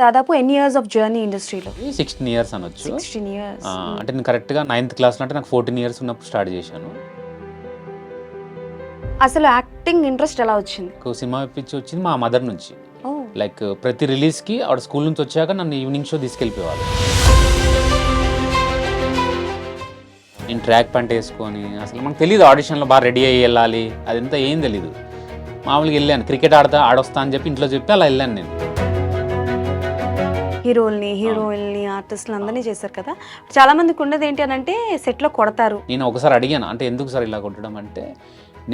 దాదాపు ఎన్ని years of journey ఇండస్ట్రీలో? 16 ఇయర్స్ అనొచ్చు. 16 ఇయర్స్. అంటే నేను కరెక్ట్గా 9th క్లాస్లో అంటే నాకు 14 ఇయర్స్ ఉన్నప్పుడు స్టార్ట్ చేశాను. అసలు యాక్టింగ్ ఇంట్రెస్ట్ ఎలా వచ్చింది? సినిమా పిచ్చి వచ్చింది మా మదర్ నుంచి. ఓ లైక్ ప్రతి రిలీజ్కి ఆవిడ స్కూల్ నుంచి వచ్చాక నన్ను ఈవినింగ్ షో తీసుకెళ్ళిపోవాలి. నేను ట్రాక్ ప్యాంట్ వేసుకొని అసలు మనకు తెలియదు ఆడిషన్లో బాగా రెడీ అయ్యి వెళ్ళాలి, అదంతా ఏం తెలీదు. మామూలుగా వెళ్ళాను, క్రికెట్ ఆడొస్తా అని చెప్పి ఇంట్లో చెప్పి అలా వెళ్ళాను నేను. హీరోయిన్ని ఆర్టిస్టులు అందరినీ చేశారు కదా. చాలా మందికి ఉన్నది ఏంటి అని అంటే సెట్లో కొడతారు. నేను ఒకసారి అడిగాను, అంటే ఎందుకు సార్ ఇలా కొట్టడం అంటే,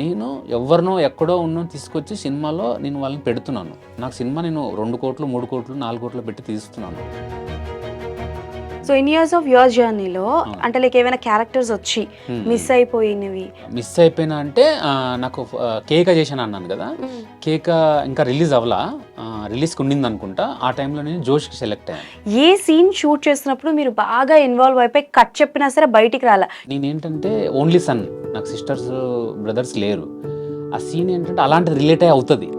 నేను ఎవరినో ఎక్కడో ఉన్నో తీసుకొచ్చి సినిమాలో నేను వాళ్ళని పెడుతున్నాను. నాకు సినిమా నేను 2 కోట్లు 3 కోట్లు 4 కోట్లు పెట్టి తీస్తున్నాను. So in years of your జర్నీలో అంటే లైక్ ఏమైనా క్యారెక్టర్స్ వచ్చి మిస్ అయిపోయినవి? మిస్ అయిపోయినా అంటే నాకు కేక చేశాను అన్నాను కదా, కేక ఇంకా రిలీజ్ అవ్వలా, రిలీజ్కి ఉండింది అనుకుంటా. ఆ టైంలో నేను జోష్కి సెలెక్ట్ అయ్యాను. ఏ సీన్ షూట్ చేస్తున్నప్పుడు మీరు బాగా ఇన్వాల్వ్ అయిపోయి కట్ చెప్పినా సరే బయటికి రాలా? నేనేంటంటే ఓన్లీ సన్, నాకు సిస్టర్స్ బ్రదర్స్ లేరు. ఆ సీన్ ఏంటంటే అలాంటిది రిలేట్ అయ్యి అవుతుంది.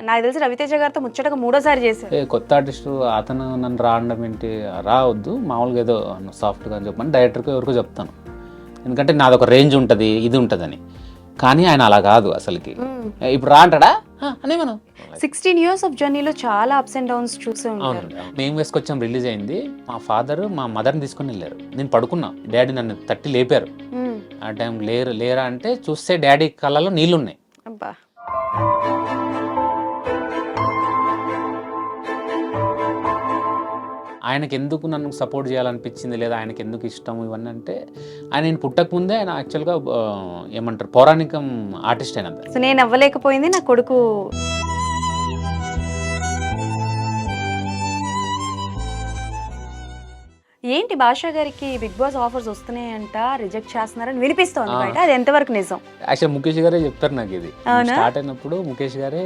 నాకు తెలిసి రవితేజ గారితో ముచ్చటగా 3వ సారి చేశారు. కొత్త ఆర్టిస్ట్ అతను నన్ను రావడం ఏంటి, రావద్దు మామూలుగా ఏదో సాఫ్ట్గా అని చెప్పని డైరెక్టర్కి ఎవరికో చెప్తాను, ఎందుకంటే నాది ఒక రేంజ్ ఉంటుంది ఇది ఉంటుందని. కానీ ఆయన అలా కాదు అసలుకి. ఇప్పుడు రా అంటాడా అని మనం 16 ఇయర్స్ ఆఫ్ జర్నీలో చాలా అప్స్ అండ్ డౌన్స్ చూసే ఉంటారు. మేము వేసుకొచ్చాం, రిలీజ్ అయింది. మా ఫాదర్ మా మదర్ని తీసుకొని వెళ్ళారు. నేను పడుకున్నా, డాడీ నన్ను తట్టి లేపారు. ఆ టైం లేరా అంటే చూస్తే డాడీ కళ్ళలో నీళ్ళున్నాయి. అబ్బా, ఆయనకి ఎందుకు నన్ను సపోర్ట్ చేయాలనిపించింది, లేదా ఆయనకి ఎందుకు ఇష్టం ఇవన్నీ అంటే, ఆయన నేను పుట్టకముందే ఆయన యాక్చువల్గా ఏమంటారు పౌరాణికం ఆర్టిస్ట్ అయినా. సో నేను అవ్వలేకపోయింది, నా కొడుకు. ఏంటి భాషా గారికి బిగ్ బాస్ ఆఫర్స్ వస్తున్నాయంట, రిజెక్ట్ చేస్తున్నారని వినిపిస్తోంది బయట, అది ఎంతవరకు నిజం? యాక్చువల్ ముఖేష్ గారే చెప్తారు నాకు ఇది. స్టార్ట్ అయినప్పుడు ముఖేష్ గారే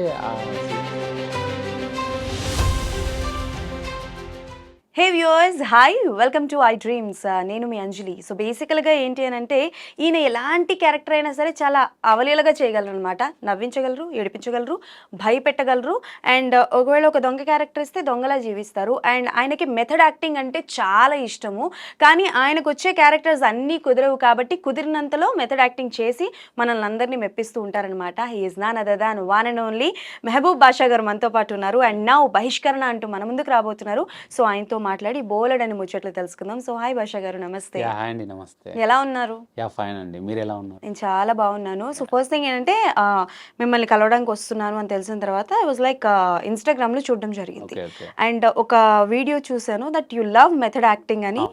హే viewers, hi, welcome to I dreams. నేను మీ అంజలి. సో బేసికల్గా ఏంటి అని అంటే, ఈయన ఎలాంటి క్యారెక్టర్ అయినా సరే చాలా అవలీలగా చేయగలరు అనమాట. నవ్వించగలరు, ఏడిపించగలరు, భయపెట్టగలరు. అండ్ ఒకవేళ ఒక దొంగ క్యారెక్టర్ ఇస్తే దొంగలా జీవిస్తారు. అండ్ ఆయనకి మెథడ్ యాక్టింగ్ అంటే చాలా ఇష్టము. కానీ ఆయనకు వచ్చే క్యారెక్టర్స్ అన్నీ కుదరవు కాబట్టి కుదిరినంతలో మెథడ్ యాక్టింగ్ చేసి మనల్ని అందరినీ మెప్పిస్తూ ఉంటారనమాట. He is none other than one and only Mehboob Basha గారు మనతో పాటు ఉన్నారు. అండ్ నౌ బహిష్కరణ అంటూ మన ముందుకు రాబోతున్నారు. సో ఆయనతో మాట్లాడి బోలెడని ముచ్చట్లు తెలుసుకుందాం. సో హాయ్ భాషా గారు, నమస్తే. హాయ్ అండి, నమస్తే. ఎలా ఉన్నారు? ఫైన్ అండి, మీరు ఎలా ఉన్నారు? నేను చాలా బాగున్నాను. సో ఫస్ట్ థింగ్ ఏంటంటే, మిమ్మల్ని కలవడానికి వస్తున్నాను అని తెలిసిన తర్వాత ఐ వాజ్ లైక్ ఇన్స్టాగ్రామ్లో చూడడం జరిగింది. అండ్ ఒక వీడియో చూసాను that you love method acting అని.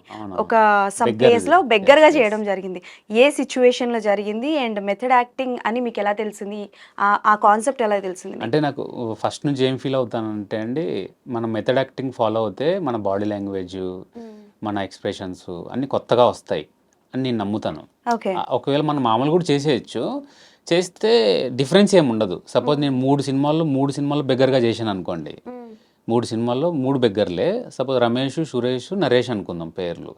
ఒక సమ్ ప్లేస్లో బెగ్గర్గా చేయడం జరిగింది. ఏ సిచ్యువేషన్లో జరిగింది అండ్ మెథడ్ యాక్టింగ్ అని మీకు ఎలా తెలిసింది? ఆ కాన్సెప్ట్ ఎలా తెలిసింది? అంటే నాకు ఫస్ట్ నుంచి ఏం ఫీల్ అవుతానంటే అండి, మనం మెథడ్ యాక్టింగ్ ఫాలో అవుతే మన బాడీ లాంగ్వేజ్, మన ఎక్స్ప్రెషన్స్ అన్ని కొత్తగా వస్తాయి అని నేను నమ్ముతాను. ఒకవేళ మనం మామూలు కూడా చేసేయచ్చు, చేస్తే డిఫరెన్స్ ఏమి ఉండదు. సపోజ్ నేను 3 సినిమాల్లో బెగ్గర్గా చేశాను అనుకోండి, 3 సినిమాల్లో 3 బెగ్గర్లే. సపోజ్ రమేష్, సురేష్, నరేష్ అనుకుందాం పేర్లు.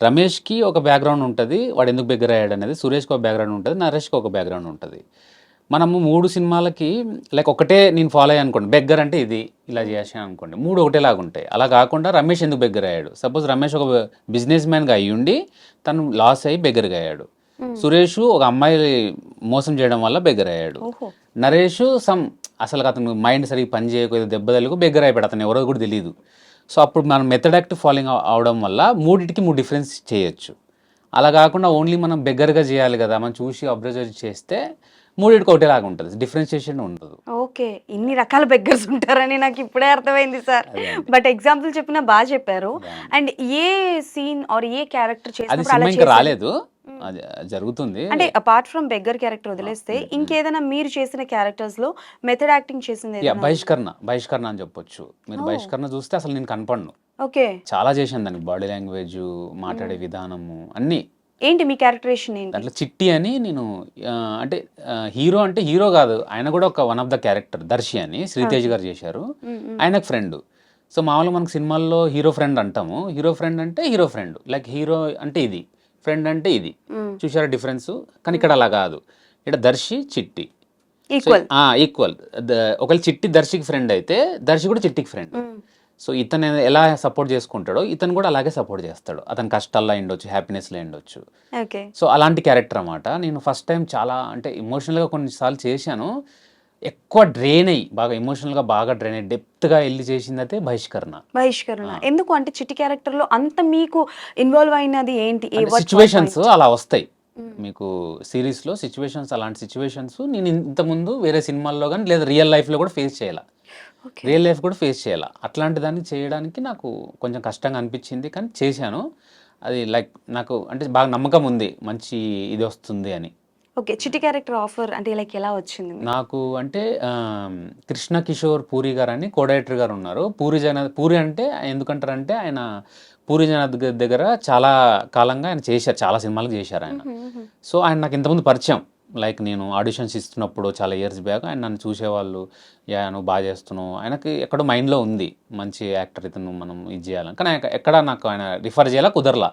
రమేష్కి ఒక బ్యాక్గ్రౌండ్ ఉంటుంది, వాడు ఎందుకు బెగ్గర్ అయ్యాడు అనేది. సురేష్కి ఒక బ్యాక్గ్రౌండ్ ఉంటుంది, నరేష్కి ఒక బ్యాక్గ్రౌండ్ ఉంటుంది. మనము 3 సినిమాలకి లైక్ ఒకటే నేను ఫాలో అయ్యాను అనుకోండి, బెగ్గర్ అంటే ఇది ఇలా చేసాను అనుకోండి, 3 ఒకటేలాగా ఉంటాయి. అలా కాకుండా రమేష్ ఎందుకు బెగ్గర్ అయ్యాడు, సపోజ్ రమేష్ ఒక బిజినెస్ మ్యాన్గా అయ్యుండి తను లాస్ అయ్యి బెగ్గర్గా అయ్యాడు. సురేష్ ఒక అమ్మాయి మోసం చేయడం వల్ల బెగ్గర్ అయ్యాడు. నరేష్ అసలు అతను మైండ్ సరిగ్గా పని చేయకపోతే దెబ్బ తలుగు బెగ్గర్ అయిపోయాడు, అతను ఎవరో కూడా తెలియదు. సో అప్పుడు మనం మెథడ్ యాక్ట్ ఫాలోయింగ్ అవడం వల్ల 3టికి 3 డిఫరెన్స్ చేయొచ్చు. అలా కాకుండా ఓన్లీ మనం బెగ్గర్గా చేయాలి కదా, మనం చూసి అబ్జర్వ్ చేస్తే 3టికి ఒకటేలాగా ఉంటుంది, డిఫరెన్షియేషన్ ఉండదు. ఓకే, ఇన్ని రకాల బెగ్గర్స్ ఉంటారని నాకు ఇప్పుడే అర్థమైంది సార్. బట్ ఎగ్జాంపుల్ చెప్పినా బాగా చెప్పారు. And a scene or a character చేసినప్పుడు ఇంకా రాలేదు, జరుగుతుంది. అంటే అపార్ట్ ఫ్రమ్ బెగ్గర్ క్యారెక్టర్ వదిలేస్తే ఇంకేదైనా మీరు చేసిన క్యారెక్టర్స్ లో మెథడ్ యాక్టింగ్ చేసింది? బహిష్కరణ అని చెప్పొచ్చు. మీరు బహిష్కరణ చూస్తే అసలు నేను కనపడను. ఓకే, చాలా చేశాను దానికి, బాడీ లాంగ్వేజ్, మాట్లాడే విధానము అన్ని. ఏంటి మీ క్యారెక్టరేషన్ ఏంటి? దాంట్లో చిట్టి అని నేను, అంటే హీరో కాదు, ఆయన కూడా ఒక one of the character. Darshi అని శ్రీతేజ్ గారు చేశారు, ఆయనకు ఫ్రెండ్. సో మామూలుగా మనకు సినిమాల్లో హీరో ఫ్రెండ్ అంటాము, హీరో ఫ్రెండ్ అంటే హీరో ఫ్రెండ్, లైక్ హీరో అంటే ఇది, ఫ్రెండ్ అంటే ఇది. చూసారా డిఫరెన్స్? కానీ ఇక్కడ అలా కాదు, ఇక్కడ దర్శి చిట్టి. ఈక్వల్. ఈక్వల్. ఒకవేళ చిట్టి దర్శికి ఫ్రెండ్ అయితే దర్శి కూడా చిట్టికి ఫ్రెండ్. సో ఇతను ఎలా సపోర్ట్ చేసుకుంటాడో ఇతను కూడా అలాగే సపోర్ట్ చేస్తాడు. అతని కష్టాల్లో ఉండొచ్చు, హ్యాపీనెస్లో ఉండొచ్చు. ఓకే. సో అలాంటి క్యారెక్టర్ అన్నమాట. నేను ఫస్ట్ టైం చాలా అంటే ఎమోషనల్గా కొన్నిసార్లు చేశాను. ఎక్కువ డ్రైన్ అయ్యి బాగా ఎమోషనల్గా బాగా డ్రైన్ అయ్యి డెప్త్గా వెళ్ళి చేసిందైతే బహిష్కరణ. బహిష్కరణ ఎందుకు అంటే చిట్టి క్యారెక్టర్ లో అంత మీకు ఇన్వాల్వ్ అయినది ఏంటి? సిచ్యువేషన్స్ అలా వస్తాయి మీకు సిరీస్లో. సిచ్యువేషన్స్ అలాంటి సిచ్యువేషన్స్ నేను ఇంతకుముందు వేరే సినిమాల్లో కానీ లేదా రియల్ లైఫ్లో కూడా ఫేస్ చేయాలి. రియల్ లైఫ్ కూడా ఫేస్ చేయాలి. అట్లాంటి దాన్ని చేయడానికి నాకు కొంచెం కష్టంగా అనిపించింది, కానీ చేశాను. అది లైక్ నాకు అంటే బాగా నమ్మకం ఉంది మంచి ఇది వస్తుంది అని. ఓకే. చిట్టి క్యారెక్టర్ ఆఫర్ అంటే లైక్ ఎలా వచ్చింది మీకు? నాకు అంటే కృష్ణ కిషోర్ పూరి గారు అని కో-డైరెక్టర్ గారు ఉన్నారు. పూరి అంటే ఎందుకంటారంటే ఆయన పూరి జగన్నాథ్ దగ్గర చాలా కాలంగా ఆయన చేశారు, చాలా సినిమాలకు చేశారు ఆయన. సో ఆయన నాకు ఇంతకుముందు పరిచయం. లైక్ నేను ఆడిషన్స్ ఇస్తున్నప్పుడు చాలా ఇయర్స్ బ్యాక్ ఆయన నన్ను చూసేవాళ్ళు. నువ్వు బాగా చేస్తున్నావు, ఆయనకి ఎక్కడో మైండ్లో ఉంది మంచి యాక్టర్ ఇతను మనం ఇది చేయాలని, కానీ ఎక్కడ నాకు ఆయన రిఫర్ చేయాలా కుదరలా.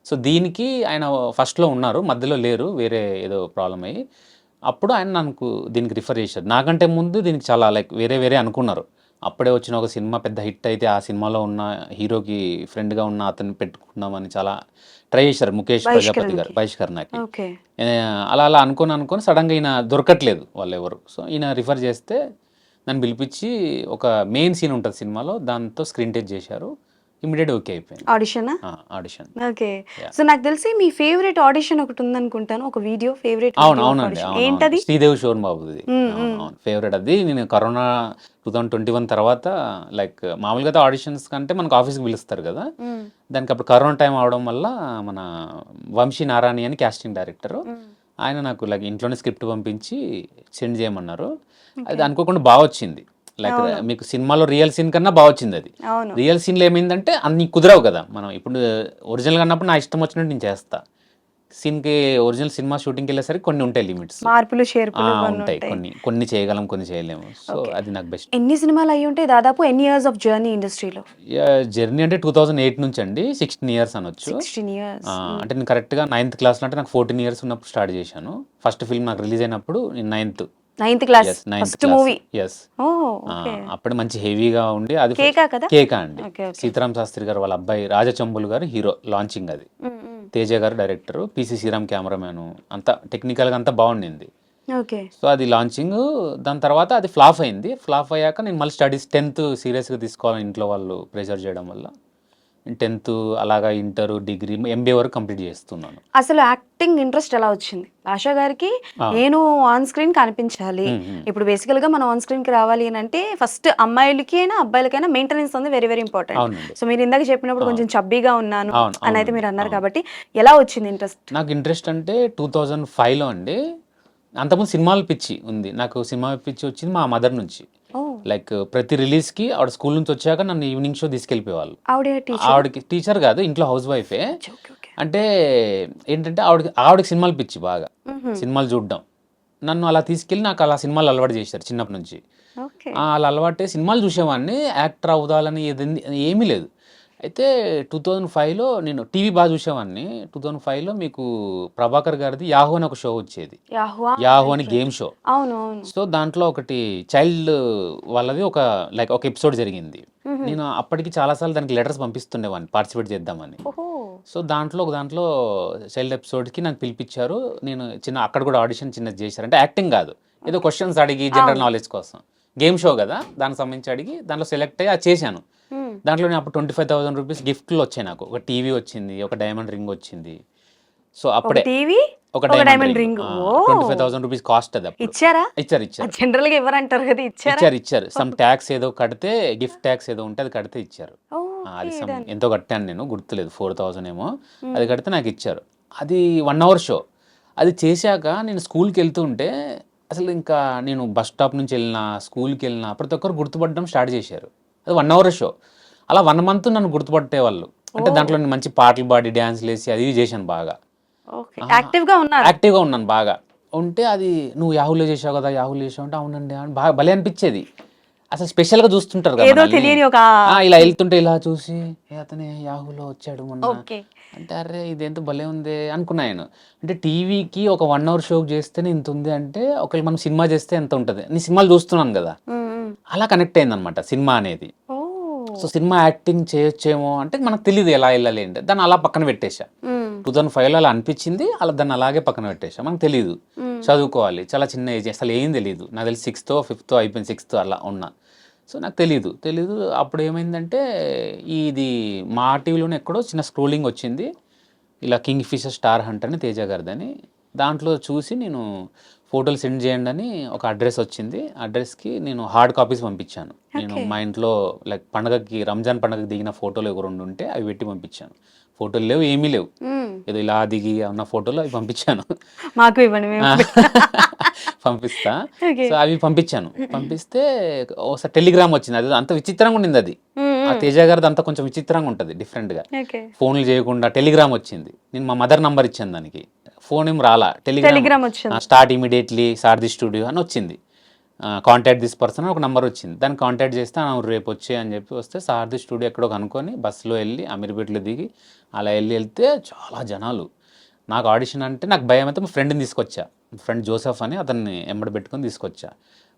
సో దీనికి ఆయన ఫస్ట్లో ఉన్నారు, మధ్యలో లేరు, వేరే ఏదో ప్రాబ్లం అయ్యి. అప్పుడు ఆయన నాకు దీనికి రిఫర్ చేశారు. నాకంటే ముందు దీనికి చాలా లైక్ వేరే అనుకున్నారు. అప్పుడే వచ్చిన ఒక సినిమా పెద్ద హిట్ అయితే ఆ సినిమాలో ఉన్న హీరోకి ఫ్రెండ్గా ఉన్న అతన్ని పెట్టుకుందామని చాలా ట్రై చేశారు ముఖేష్ ప్రజాపతి గారు బహిష్కరణకి. అలా అనుకొని సడన్గా ఈయన దొరకట్లేదు వాళ్ళు ఎవరు. సో ఈయన రిఫర్ చేస్తే నన్ను పిలిపించి ఒక మెయిన్ సీన్ ఉంటుంది సినిమాలో, దాంతో స్క్రీన్ టెస్ట్ చేశారు. ఇమీడియట్ ఓకే అయిపోయింది. ఆడిషన్. ఓకే. సో నాకు తెలిసి మీ ఫేవరెట్ ఆడిషన్ ఒకటి ఉందనుకుంటాను, ఒక వీడియో ఫేవరెట్. అవునండి, ఏంటది? శ్రీదేవి శోభన్ బాబుది. ఫేవరెట్ అది. నేను కరోనా 2021 తర్వాత లైక్ మామూలుగా ఆడిషన్స్ కంటే మనకు ఆఫీస్కి పిలుస్తారు కదా, దానికి అప్పుడు కరోనా టైం అవడం వల్ల మన వంశీ నారాయణి అని కాస్టింగ్ డైరెక్టర్ ఆయన నాకు లైక్ ఇంట్లోనే స్క్రిప్ట్ పంపించి సెండ్ చేయమన్నారు. అది అనుకోకుండా బాగా వచ్చింది. లైక్ మీకు సినిమాలో రియల్ సీన్ కన్నా బాగా వచ్చింది అది. రియల్ సీన్లో ఏమైందంటే అన్ని కుదరవు కదా, మనం ఇప్పుడు ఒరిజినల్గా అన్నప్పుడు నా ఇష్టం వచ్చినట్టు నేను చేస్తా. సీన్కి ఒరిజినల్ సినిమా షూటింగ్కి వెళ్ళేసరికి కొన్ని ఉంటాయి లిమిట్స్, మార్పులు చేర్పులు ఉంటాయి. కొన్ని చేయగలం, కొన్ని చేయలేము. సో అది నాకు బెస్ట్. ఎన్ని సినిమాలు అయ్యి ఉంటాయి దాదాపు? ఎన్ని ఇయర్స్ ఆఫ్ జర్నీ ఇండస్ట్రీలో? జర్నీ అంటే 2008 నుంచి అండి, 16 ఇయర్స్ అనొచ్చు. 16 years. అంటే నేను కరెక్ట్గా 9th క్లాస్లో, అంటే నాకు 14 ఇయర్స్ ఉన్నప్పుడు స్టార్ట్ చేశాను. ఫస్ట్ ఫిల్మ్ నాకు రిలీజ్ అయినప్పుడు నేను 9th క్లాస్ ఫస్ట్ మూవీ. అప్పుడు మంచి హెవీగా ఉండి అది కేకా అండి. సీతారాం శాస్త్రి గారు వాళ్ళ అబ్బాయి రాజచంబులు గారు హీరో, లాంచింగ్ అది. తేజ గారు డైరెక్టర్, పిసి శ్రీరామ్ కెమెరామ్యాన్, అంతా టెక్నికల్గా అంతా బాగుండింది. సో అది లాంచింగ్. దాని తర్వాత అది ఫ్లాప్ అయింది. ఫ్లాప్ అయ్యాక నేను మళ్ళీ స్టడీస్ 10th సీరియస్గా తీసుకోవాలని ఇంట్లో వాళ్ళు ప్రెషర్ చేయడం వల్ల 10th అలాగా ఇంటర్, డిగ్రీ, ఎంబీఏ వరకు కంప్లీట్ చేస్తున్నాను. అసలు యాక్టింగ్ ఇంట్రెస్ట్ ఎలా వచ్చింది? ఆశా గారికి నేను ఆన్ స్క్రీన్ కనిపించాలి. ఇప్పుడు బేసికల్ గా మనం ఆన్ స్క్రీన్ కి రావాలి అని అంటే ఫస్ట్ అమ్మాయిలకి అయినా అబ్బాయిలకైనా మెయింటెనెన్స్ ఉంది వెరీ ఇంపార్టెంట్. సో మీరు ఇందాక చెప్పినప్పుడు కొంచెం చబ్బీగా ఉన్నాను అని అయితే మీరు అన్నారు కాబట్టి ఎలా వచ్చింది ఇంట్రెస్ట్? నాకు ఇంట్రెస్ట్ అంటే 2005లో అండి. అంతకుముందు సినిమాలు పిచ్చి ఉంది నాకు. సినిమా పిచ్చి వచ్చింది మా మదర్ నుంచి. లైక్ ప్రతి రిలీజ్కి ఆవిడ స్కూల్ నుంచి వచ్చాక నన్ను ఈవినింగ్ షో తీసుకెళ్ళిపోయేవాళ్ళు. ఆవిడకి టీచర్ కాదు, ఇంట్లో హౌస్ వైఫే. అంటే ఏంటంటే ఆవిడకి సినిమాలు పిచ్చి బాగా, సినిమాలు చూడడం. నన్ను అలా తీసుకెళ్ళి నాకు అలా సినిమాలు అలవాటు చేశారు చిన్నప్పటి నుంచి. అలా అలవాటే సినిమాలు చూసేవాడిని, యాక్టర్ అవుదాలని ఏమీ లేదు. అయితే 2005లో నేను టీవీ బాగా చూసేవాడిని. 2005లో మీకు ప్రభాకర్ గారిది యాహూ అని ఒక షో వచ్చేది, యాహూ అని గేమ్ షో. సో దాంట్లో ఒకటి చైల్డ్ వాళ్ళది ఒక లైక్ ఒక ఎపిసోడ్ జరిగింది. నేను అప్పటికి చాలాసార్లు దానికి లెటర్స్ పంపిస్తుండేవాడిని పార్టిసిపేట్ చేద్దామని. సో దాంట్లో చైల్డ్ ఎపిసోడ్కి నన్ను పిలిపించారు. నేను అక్కడ కూడా ఆడిషన్ చిన్నది చేశారు. అంటే యాక్టింగ్ కాదు, ఏదో క్వశ్చన్స్ అడిగి జనరల్ నాలెడ్జ్ కోసం, గేమ్ షో కదా దానికి సంబంధించి అడిగి దాంట్లో సెలెక్ట్ అయ్యి అది చేశాను. దాంట్లో నేను అప్పుడు 25,000 రూపీస్ గిఫ్ట్లు వచ్చాయి నాకు. ఒక టీవీ వచ్చింది, ఒక డైమండ్ రింగ్ వచ్చింది. సో అప్పుడే ఒక డైమండ్ రింగ్ 25,000 రూపీస్ కాస్ట్. అది ఇచ్చారు. జనరల్ గా ఎవరంటారు కదా, ఇచ్చారు. సమ్ ట్యాక్స్ ఏదో కడితే, గిఫ్ట్ ట్యాక్స్ ఏదో ఉంటే అది కడితే ఇచ్చారు. అది ఎంతో కట్టాను నేను, గుర్తులేదు, 4,000 ఏమో. అది కడితే నాకు ఇచ్చారు. అది 1 hour షో. అది చేశాక నేను స్కూల్కి వెళ్తుంటే అసలు ఇంకా నేను బస్ స్టాప్ నుంచి వెళ్ళినా, స్కూల్కి వెళ్ళినా ప్రతి ఒక్కరు గుర్తుపడడం స్టార్ట్ చేశారు. అది 1 hour షో. అలా 1 month నన్ను గుర్తుపట్టేవాళ్ళు. అంటే దాంట్లో నేను మంచి పాటలు పాడి డ్యాన్స్లు వేసి అది చేశాను బాగా. యాక్టివ్గా ఉన్నాను బాగా ఉంటే. అది నువ్వు యాహూలో చేసావు కదా, యాహూలో చేసావు అంటే అవునండి అని బాగా భలే అనిపించేది. అసలు స్పెషల్ గా చూస్తుంటారు కదా ఏదో మనల్ని. తెలియని ఒక ఇలా వెళ్తుంటే ఇలా చూసి అతనే యాహూలో వచ్చాడు మొన్న ఓకే. అంటే అరే ఇదేంతో భలే ఉంది అనుకున్నా నేను. అంటే టీవీకి ఒక 1 అవర్ షో చేస్తేనే ఇంత ఉంది అంటే ఒకవేళ మనం సినిమా చేస్తే ఎంత ఉంటుంది. నేను సినిమాలు చూస్తున్నాను కదా, అలా కనెక్ట్ అయిందనమాట సినిమా అనేది. ఓ సో సినిమా యాక్టింగ్ చేయొచ్చేమో అంటే మనకు తెలియదు ఎలా వెళ్ళాలి అంటే, దాన్ని అలా పక్కన పెట్టేశా. 2005లో అలా అనిపించింది, అలా దాన్ని అలాగే పక్కన పెట్టేశా. మనకు తెలియదు, చదువుకోవాలి, చాలా చిన్న ఏజ్, అసలు ఏం తెలియదు. నాకు తెలిసి 6th 5th అయిపోయింది, 6th అలా ఉన్నా. సో నాకు తెలీదు. అప్పుడు ఏమైందంటే ఇది మా టీవీలోనే ఎక్కడో చిన్న స్క్రోలింగ్ వచ్చింది, ఇలా కింగ్ ఫిషర్ స్టార్ హంట్ అని తేజ గారిదని. దాంట్లో చూసి నేను ఫోటోలు సెండ్ చేయండి అని ఒక అడ్రస్ వచ్చింది. అడ్రస్కి నేను హార్డ్ కాపీస్ పంపించాను. నేను మా ఇంట్లో లైక్ పండగకి, రంజాన్ పండగకి దిగిన ఫోటోలు ఒక 2 ఉంటే అవి పెట్టి పంపించాను. ఫోటోలు లేవు, ఏమీ లేవు, ఏదో ఇలా దిగి ఉన్న ఫోటోలు అవి పంపించాను. మాకు ఇవ్వండి మేము. పంపిస్తా. సో అవి పంపించాను. పంపిస్తే ఒకసారి టెలిగ్రామ్ వచ్చింది. అది అంత విచిత్రంగా ఉండింది. అది ఆ తేజ గారిది అంతా కొంచెం విచిత్రంగా ఉంటుంది, డిఫరెంట్గా. ఫోన్లు చేయకుండా టెలిగ్రామ్ వచ్చింది. నేను మా మదర్ నంబర్ ఇచ్చాను దానికి, ఫోన్ ఏం రాలా, టెలిగ్రామ్ వచ్చింది. స్టార్ట్ ఇమీడియట్లీ సారథి స్టూడియో అని వచ్చింది. కాంటాక్ట్ దిస్ పర్సన్ అని ఒక నెంబర్ వచ్చింది. దాన్ని కాంటాక్ట్ చేస్తే రేపు వచ్చే అని చెప్పి వస్తే సారథి స్టూడియో ఎక్కడో కనుక్కొని బస్సులో వెళ్ళి అమీర్పేటలో దిగి అలా వెళ్తే చాలా జనాలు. నాకు ఆడిషన్ అంటే నాకు భయం అయితే మా ఫ్రెండ్ని తీసుకొచ్చా. ఫ్రెండ్ జోసెఫ్ అని అతన్ని ఎంబడి పెట్టుకొని తీసుకొచ్చా.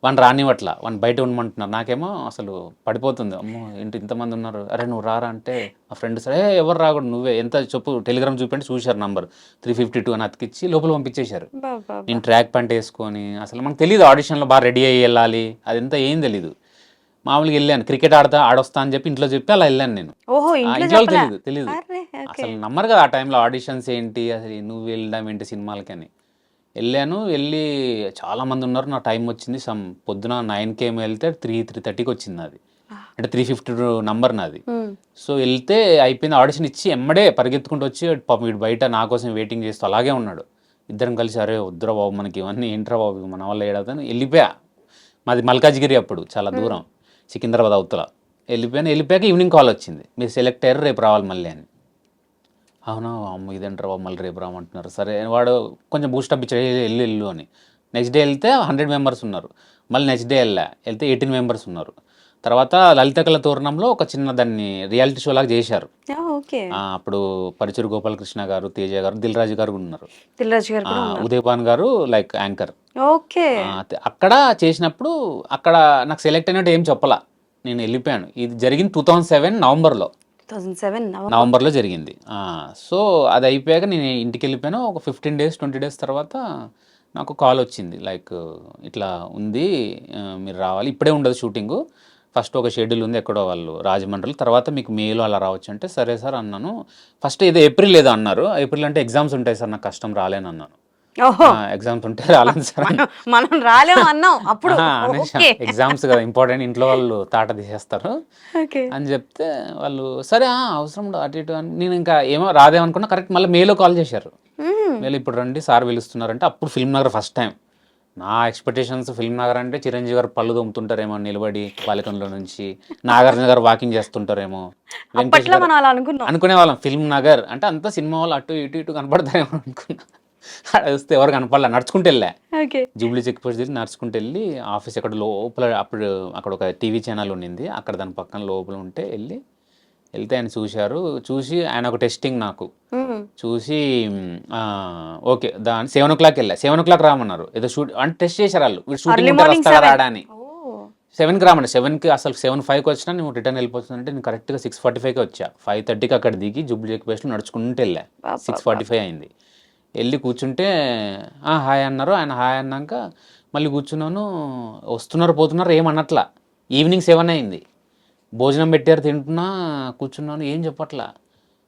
వాడిని రానివ్వట్ల, వాడిని బయట ఉండమంటున్నారు. నాకేమో అసలు పడిపోతుంది, అమ్మో ఏంటి ఇంతమంది ఉన్నారు, అరే నువ్వు రారా అంటే మా ఫ్రెండ్ సరే ఎవరు రాకూడదు, నువ్వే ఎంత చెప్పు, టెలిగ్రామ్ చూపండి, చూశారు నంబర్ 352 అని అతికిచ్చి లోపల పంపించేశారు. నేను ట్రాక్ ప్యాంట్ వేసుకొని, అసలు మనకు తెలియదు ఆడిషన్లో బాగా రెడీ అయ్యి వెళ్ళాలి, అదంతా ఏం తెలీదు. మామూలుగా వెళ్ళాను, క్రికెట్ ఆడొస్తా అని చెప్పి ఇంట్లో చెప్పి అలా వెళ్ళాను నేను. ఇంట్లో తెలియదు అసలు నమ్మరు కదా ఆ టైంలో ఆడిషన్స్ ఏంటి, అసలు నువ్వు వెళ్ళడం ఏంటి సినిమాలకని. వెళ్ళి చాలామంది ఉన్నారు. నా టైం వచ్చింది పొద్దున 9 AM వెళ్తే 3:30కి వచ్చింది నాది, అంటే 352 నంబర్ నాది. సో వెళ్తే అయిపోయింది, ఆడిషన్ ఇచ్చి ఎమ్మడే పరిగెత్తుకుంటూ వచ్చి పాపం వీడు బయట నా కోసం వెయిటింగ్ చేస్తూ అలాగే ఉన్నాడు. ఇద్దరం కలిసి అరే వద్దురా బాబు మనకి ఇవన్నీ ఏంట్రా బాబు మన వల్ల ఏడాదని వెళ్ళిపోయా. మాది మల్కాజ్గిరి, అప్పుడు చాలా దూరం, సికింద్రాబాద్ అవతల. వెళ్ళిపోయాక ఈవినింగ్ కాల్ వచ్చింది, మీరు సెలెక్ట్ అయ్యారు, రేపు రావాలి మళ్ళీ అని. అవునా అమ్మ ఇదేంటారు బాబు మళ్ళీ రేపు రామంటున్నారు. సరే వాడు కొంచెం బూస్టప్ ఇచ్చాడు, వెళ్ళు అని. నెక్స్ట్ డే వెళ్తే 100 మెంబర్స్ ఉన్నారు. మళ్ళీ నెక్స్ట్ డే వెళ్తే 18 మెంబర్స్ ఉన్నారు. తర్వాత లలిత కళ తోరణంలో ఒక చిన్న దాన్ని రియాలిటీ షో లాగా చేశారు. అప్పుడు పరుచూరు గోపాలకృష్ణ గారు, తేజ గారు, దిల్ రాజు గారు ఉన్నారు, ఉదయభాన్ గారు లైక్ యాంకర్. అక్కడ చేసినప్పుడు అక్కడ నాకు సెలెక్ట్ అయినట్టు ఏం చెప్పలా, నేను వెళ్ళిపోయాను. ఇది జరిగింది 2007 నవంబర్లో జరిగింది. సో అది అయిపోయాక నేను ఇంటికి వెళ్ళిపోయాను. ఒక 15 days 20 days తర్వాత నాకు కాల్ వచ్చింది, లైక్ ఇట్లా ఉంది, మీరు రావాలి, ఇప్పుడే ఉండదు షూటింగు, ఫస్ట్ ఒక షెడ్యూల్ ఉంది ఎక్కడో వాళ్ళు రాజమండ్రిలో, తర్వాత మీకు మేలో అలా రావచ్చు అంటే సరే సార్ అన్నాను. ఫస్ట్ ఏదో ఏప్రిల్ ఏదో అన్నారు, ఏప్రిల్ అంటే ఎగ్జామ్స్ ఉంటాయి సార్, నాకు కష్టం రాలేను అన్నాను. ఎగ్జామ్స్ ఉంటే రాలేదు సార్, మనం రాలేము అన్నాం అప్పుడు. ఎగ్జామ్స్ కదా ఇంపార్టెంట్, ఇంట్లో వాళ్ళు తాట తీసేస్తారు అని చెప్తే వాళ్ళు సరే అవసరం అటు ఇటు అని నేను ఇంకా ఏమో రాదేమనుకున్నా. కరెక్ట్ మళ్ళీ మేలో కాల్ చేశారు, మేలో ఇప్పుడు రండి సార్ పిలుస్తున్నారంటే. అప్పుడు ఫిల్మ్ నగర్ ఫస్ట్ టైం. నా ఎక్స్పెక్టేషన్స్ ఫిల్మ్ నగర్ అంటే చిరంజీవి గారు పళ్ళు దొమ్ముతుంటారేమో నిలబడి బాలికన్లో నుంచి, నాగార్జున గారు వాకింగ్ చేస్తుంటారేమో, అనుకునే వాళ్ళం. ఫిల్మ్ నగర్ అంటే అంతా సినిమా వాళ్ళు అటు ఇటు కనపడతారేమో అనుకున్నా. వస్తే ఎవరు కనపడలే, నడుచుకుంటూ వెళ్ళా, జూబ్లీ చెక్ పోస్ట్ దగ్గర నడుచుకుంటూ వెళ్ళి ఆఫీస్ ఎక్కడ లోపల, అప్పుడు అక్కడ ఒక టీవీ ఛానల్ ఉండింది, అక్కడ దాని పక్కన లోపల ఉంటే వెళ్తే ఆయన చూసి ఆయన ఒక టెస్టింగ్ నాకు చూసి ఓకే దాని 7 o'clock వెళ్ళా. 7 o'clock రామన్నారు, ఏదో షూట్ అంటే టెస్ట్ చేశారు వాళ్ళు, వీడు షూటింగ్ వస్తారా రాడా అని. 7కి రామన్నా, 7కి అసలు 7:05కి వచ్చినా నువ్వు రిటర్న్ వెళ్ళిపోతుందంటే నేను కరెక్ట్గా 6:45కి వచ్చా. 5:30కి అక్కడ దిగి జూబ్లీ చెక్ పోస్ట్లో నడుచుకుంటూ వెళ్ళా. 6:45 అయింది. వెళ్ళి కూర్చుంటే హాయ్ అన్నారు. ఆయన హాయ్ అన్నాక మళ్ళీ కూర్చున్నాను. వస్తున్నారు పోతున్నారు ఏమన్నట్లా. ఈవినింగ్ 7 అయింది, భోజనం పెట్టారు, తింటున్నా, కూర్చున్నాను, ఏం చెప్పట్లా.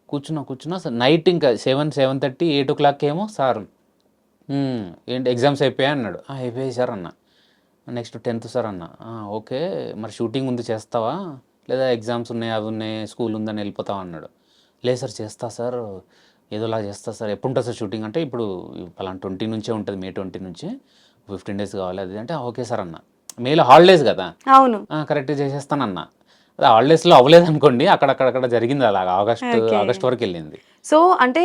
కూర్చున్నా సార్ నైట్ ఇంకా 7:30 8 o'clock ఏమో సార్ ఏంటి ఎగ్జామ్స్ అయిపోయాయి అన్నాడు. అయిపోయాయి సార్ అన్న. నెక్స్ట్ 10th సార్ అన్న. ఓకే మరి షూటింగ్ ఉంది చేస్తావా, లేదా ఎగ్జామ్స్ ఉన్నాయి అవి ఉన్నాయి స్కూల్ ఉందని వెళ్ళిపోతావా అన్నాడు. లేదు సార్ చేస్తా సార్, ఏదోలా చేస్తా సార్. ఎప్పుడు ఉంటుంది సార్ షూటింగ్ అంటే ఇప్పుడు పలానా 20 నుంచే ఉంటుంది, May 20 నుంచి 15 days కావాలి అది అంటే ఓకే సార్ అన్న. మేలో హాలిడేస్ కదా, అవును కరెక్ట్గా చేసేస్తానన్నా. అదే హాలిడేస్లో అవ్వలేదు అనుకోండి, అక్కడక్కడ జరిగింది అలాగా, ఆగస్ట్ వరకు వెళ్ళింది. సో అంటే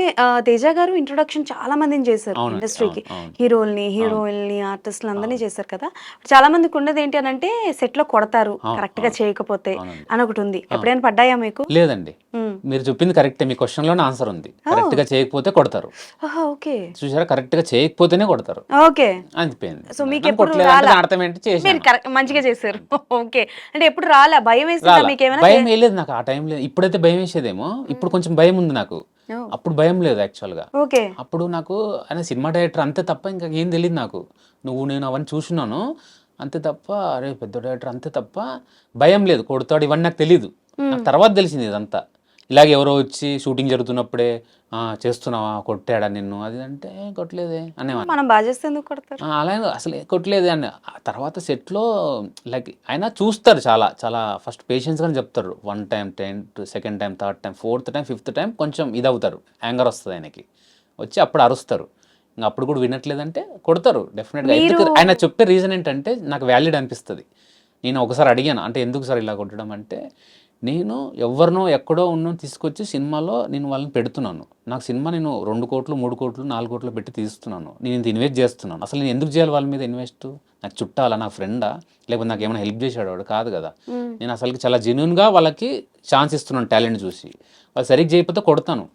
తేజ గారు ఇంట్రొడక్షన్ చాలా మందిని చేశారు అవునండి, ఇండస్ట్రీకి. అవును. హీరోల్ని, హీరోయిన్‌ని, ఆర్టిస్టులు అందరినీ చేశారు కదా! చాలా మందికి ఉన్నది ఏంటి అనంటే సెట్‌లో కొడతారు కరెక్ట్‌గా చేయకపోతే అవునండి. అని ఒకటి ఉంది. ఎప్పుడైనా పడ్డాయా మీకు? లేదండి, హ్మ్. మీరు చెప్పింది కరెక్టే. మీ క్వశ్చన్‌లోనే ఆన్సర్ ఉంది. కరెక్ట్‌గా చేయకపోతే కొడతారు. ఆహా! ఓకే. చూసారా, కరెక్ట్‌గా చేయకపోతేనే కొడతారు. ఓకే. అయిపోయింది. సో నన్ను మీకెప్పుడు కొట్టలేదంటే రాలా? దాని అర్థం ఏంటి, మీరు చేశాను. కరెక్ట్ మంచిగా చేశారు. ఓకే. అంటే ఎప్పుడు రాలా? భయమేసిందా రాలా. మీకేమైనా భయం వేయలేదు నాకు ఆ టైంలో. ఇప్పుడైతే భయం వేసేదేమో. ఇప్పుడు కొంచెం భయం ఉంది నాకు. ఓహ్! అప్పుడు భయం లేదు యాక్చువల్‌గా. ఓకే. అప్పుడు నాకు ఆయన సినిమా డైరెక్టర్ అంతే తప్ప ఇంకా ఏం తెలీదు నాకు. నేను అవన్నీ చూసున్నాను. అంతే తప్ప అరే పెద్ద డైరెక్టర్ అంతే తప్ప భయం లేదు. కొడతాడు ఇవన్నీ నాకు తెలీదు. నాకు తర్వాత తెలిసింది ఇదంతా. ఇలాగ ఎవరో వచ్చి షూటింగ్ జరుగుతున్నప్పుడే చేస్తున్నావా? కొట్టాడా నిన్ను? అది అంటే కొట్టలేదే అనేవాడిని. మనం బా చేస్తే ఎందుకు కొడతారు? అలా ఏం అసలు కొట్టలేదే అని. ఆ తర్వాత సెట్‌లో లైక్ ఆయన చూస్తారు చాలా, చాలా ఫస్ట్ పేషెన్స్‌గానే చెప్తారు. 1 time, second time, third time, fourth time, fifth time కొంచెం ఇదవుతారు. యాంగర్ వస్తది ఆయనకి. వచ్చి అప్పుడు అరుస్తారు. ఇంక అప్పుడు కూడా వినట్లేదంటే కొడతారు డెఫినెట్‌గా. మీరు ఎందుకు ఆయన చెప్పే రీజన్ ఏంటంటే నాకు వ్యాలిడ్ అనిపిస్తది. నేను ఒకసారి అడిగాను. అంటే ఎందుకు సార్ ఇలా కొట్టడం అంటే, నేను ఎవరినో ఎక్కడో ఉన్నోని తీసుకొచ్చి సినిమాలో నేను వాళ్ళని పెడుతున్నాను. నాకు సినిమా నేను 2,00,00,000, 3,00,00,000, 4,00,00,000 పెట్టి తీస్తున్నాను. నేను ఇంత ఇన్వెస్ట్ చేస్తున్నాను. అసలు నేను ఎందుకు చేయాలి వాళ్ళ మీద ఇన్వెస్ట్? నాకు చుట్టాలా? నా ఫ్రెండా? లేకపోతే నాకు ఏమైనా హెల్ప్ చేసాడు వాడు? కాదు కదా! నేను అసలుకి చాలా జెన్యూన్‌గా వాళ్ళకి ఛాన్స్ ఇస్తున్నాను టాలెంట్ చూసి. వాళ్ళు సరిగ్గా చేయకపోతే కొడతాను.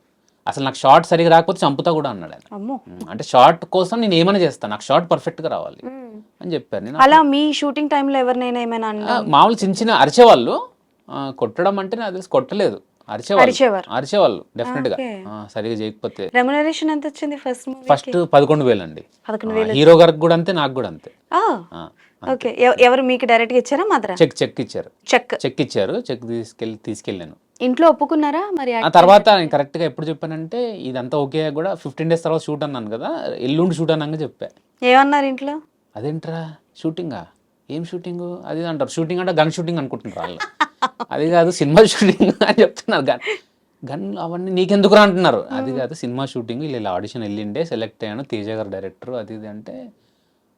అసలు నాకు షాట్ సరిగ్గా రాకపోతే చంపుతా కూడా అన్నాడు ఆయన. అమ్మో! అంటే షాట్ కోసం నేను ఏమైనా చేస్తాను. నాకు షాట్ పర్ఫెక్ట్‌గా రావాలి అని చెప్పారు. నేను అలా మీ షూటింగ్ టైమ్‌లో ఎవరినైనా ఏమైనా మామూలు చిన్న చిన్న అరిచేవాళ్ళు. కొట్టడం అంటే నాకు తెలిసి కొట్టలేదు. అరిచేవారు. అరిచేవాళ్ళు డెఫినెట్‌గా. ఓకే. సరిగ్గా చేయకపోతే. రెమ్యునరేషన్ ఎంత వచ్చింది ఫస్ట్ మూవీకి? ఫస్ట్ 11,000 అండి. 11,000 హీరో గారికి కూడా అంతే, నాకు కూడా అంతే. ఆ! ఆ, ఓకే. ఎవరు మీకు డైరెక్ట్‌గా ఇచ్చారా మదరా? చెక్ ఇచ్చారు. చెక్. చెక్ ఇచ్చారు. చెక్ తీసుకెళ్ళాను. ఇంట్లో ఒప్పుకున్నారా మరి ఆ యాక్టింగ్ తర్వాత చేస్తే? నేను కరెక్ట్‌గా ఎప్పుడు చెప్పానంటే ఇదంతా ఓకే కూడా 15 డేస్ తర్వాత షూట్ అన్నాను కదా! ఎల్లుండి షూట్ అనంగా చెప్పా. ఏమన్నారు ఇంట్లో? అదేంట్రా షూటింగా? ఏం షూటింగు? అది ఇది అంటారు. షూటింగ్ అంటే గన్ షూటింగ్ అనుకుంటున్నారు ఆళ్ళు. అది కాదు సినిమా షూటింగ్ అని చెప్తున్నారు. గన్ అవన్నీ నీకెందుకురా అంటున్నారు. అది కాదు సినిమా షూటింగ్, ఇలా ఆడిషన్ ఎళ్ళిండే సెలెక్ట్ అయ్యాను. తేజ గారు డైరెక్టర్ అది ఇది అంటే,